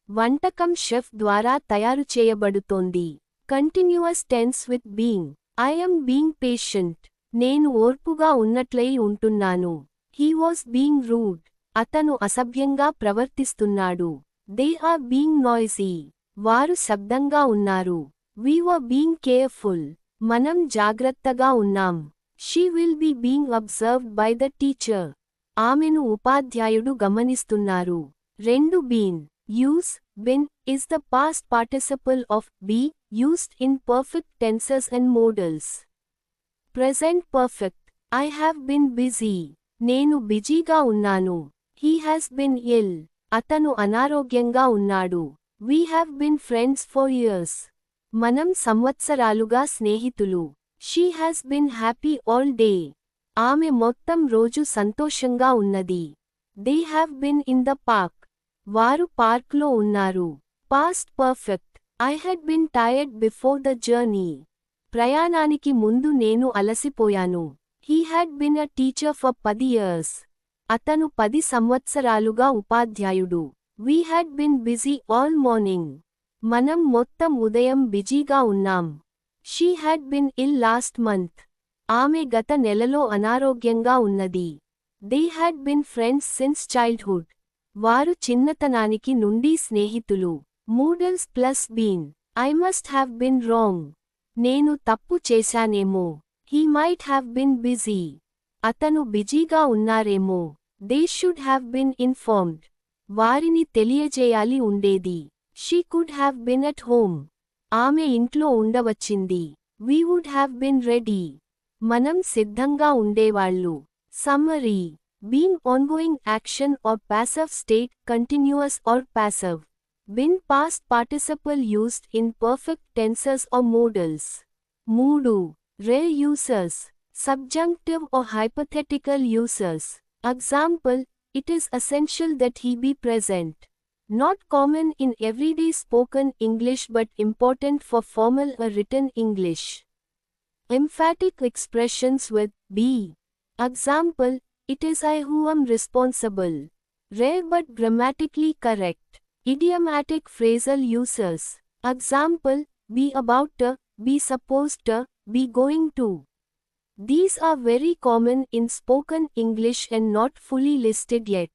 వంటకం షెఫ్ ద్వారా తయారు చేయబడుతోంది. Continuous tense with being. I am being patient. నేను ఓర్పుగా ఉన్నట్లయి ఉంటున్నాను. He was being rude. అతను అసభ్యంగా ప్రవర్తిస్తున్నాడు. They are being noisy. వారు శబ్దంగా ఉన్నారు. We were being careful. మనం జాగ్రత్తగా ఉన్నాం. She will be being observed by the teacher. ఆమెను ఉపాధ్యాయుడు గమనిస్తున్నారు. 2 been. Use been is the past participle of be used in perfect tenses and modals. Present perfect. I have been busy. నేను బిజీగా ఉన్నాను. He has been ill. అతను అనారోగ్యంగా ఉన్నాడు. We have been friends for years. మనం సంవత్సరాలుగా స్నేహితులు. She has been happy all day. ఆమె మొత్తం రోజు సంతోషంగా ఉన్నది. They have been in the park. వారు పార్క్లో ఉన్నారు. Past perfect. I had been tired before the journey. ప్రయాణానికి ముందు నేను అలసిపోయాను. He had been a teacher for 10 years. అతను 10 సంవత్సరాలుగా ఉపాధ్యాయుడు. We had been busy all morning. మనం మొత్తం ఉదయం బిజీగా ఉన్నాం. She had been ill last month. ఆమె గత నెలలో అనారోగ్యంగా ఉన్నది. They had been friends since childhood. వారు చిన్నతనానికి నుండి స్నేహితులు. Modals plus been. I must have been wrong. నేను తప్పు చేశానేమో. He might have been busy. అతను బిజీగా ఉన్నారేమో. They should have been informed. వారిని తెలియజేయాలి ఉండేది. She could have been at home. ఆమె ఇంట్లో ఉండవచ్చింది. We would have been ready. మనం సిద్ధంగా ఉండేవాళ్ళు. Summary. Being ongoing action or passive state, continuous or passive. Been past participle used in perfect tenses or modals. 3. Rare uses. Subjunctive or hypothetical uses. Example, it is essential that he be present. Not common in everyday spoken English but important for formal or written English. Emphatic expressions with be. Example, it is I who am responsible. Rare but grammatically correct. Idiomatic phrasal uses. Example, be about to, be supposed to, be going to. These are very common in spoken English and not fully listed yet.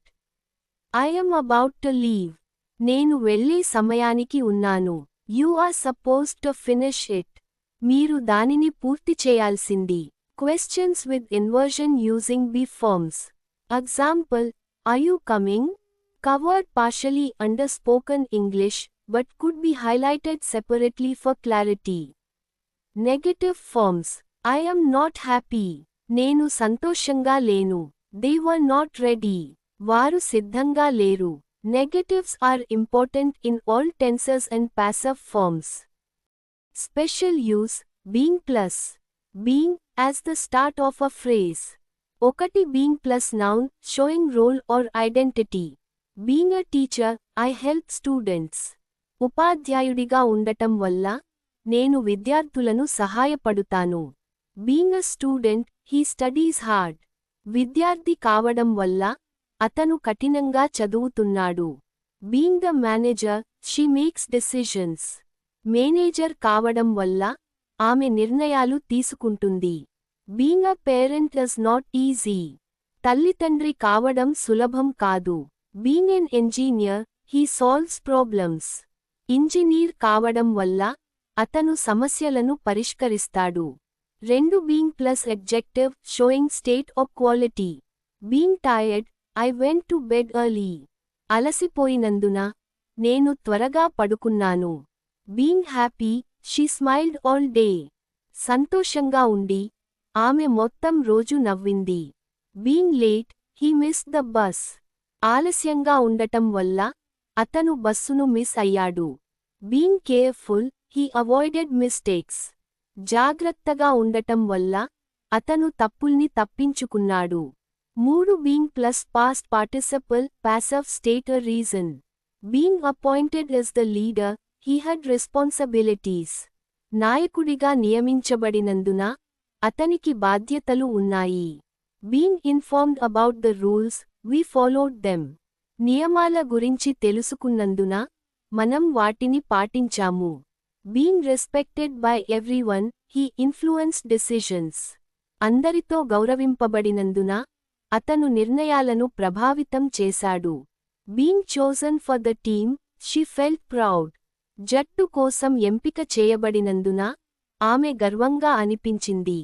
I am about to leave. నేను వెళ్ళే సమయానికి ఉన్నాను. You are supposed to finish it. మీరు దానిని పూర్తి చేయాల్సింది. Questions with inversion using be forms. Example, are you coming? Covered partially under spoken English, but could be highlighted separately for clarity. Negative forms. I am not happy. నేను సంతోషంగా లేను. They were not ready. వారు సిద్ధంగా లేరు. Negatives are important in all tenses and passive forms. Special use, being plus. Being, as the start of a phrase. ఒకటి being plus noun, showing role or identity. Being a teacher, I help students. ఉపాధ్యాయుడిగా ఉండటం వల్ల, నేను విద్యార్థులను సహాయపడుతాను. Being a student, he studies hard. విద్యార్థి కావడం వల్ల, అతను కఠినంగా చదువుతున్నాడు. Being the manager, she makes decisions. Manager కావడం వల్ల, ఆమె నిర్ణయాలు తీసుకుంటుంది. Being a parent is not easy. తల్లితండ్రి కావడం సులభం కాదు. Being an engineer, he solves problems. Engineer కావడం వల్ల, అతను సమస్యలను పరిష్కరిస్తాడు. 2 being plus adjective, showing state or quality. Being tired, I went to bed early. అలసిపోయినందున, నేను త్వరగా పడుకున్నాను. Being happy, she smiled all day. సంతోషంగా ఉండి, ఆమె మొత్తం రోజు నవ్వింది. Being late, he missed the bus. ఆలస్యంగా ఉండటం వల్ల అతను బస్సును మిస్ అయ్యాడు. Being careful, he avoided mistakes. జాగ్రత్తగా ఉండటం వల్ల అతను తప్పుల్ని తప్పించుకున్నాడు. 3 being plus past participle passive state reason. Being appointed as the leader, he had responsibilities. నాయకుడిగా నియమించబడినందున అతనికి బాధ్యతలు ఉన్నాయి. Being informed about the rules, we followed them. నియమాల గురించి తెలుసుకున్నందున మనం వాటిని పాటించాము. Being respected by everyone, he influenced decisions. అందరితో గౌరవింపబడినందున అతను నిర్ణయాలను ప్రభావితం చేశాడు. Being chosen for the team, she felt proud. జట్టు కోసం ఎంపిక చేయబడినందున ఆమె గర్వంగా అనిపించింది.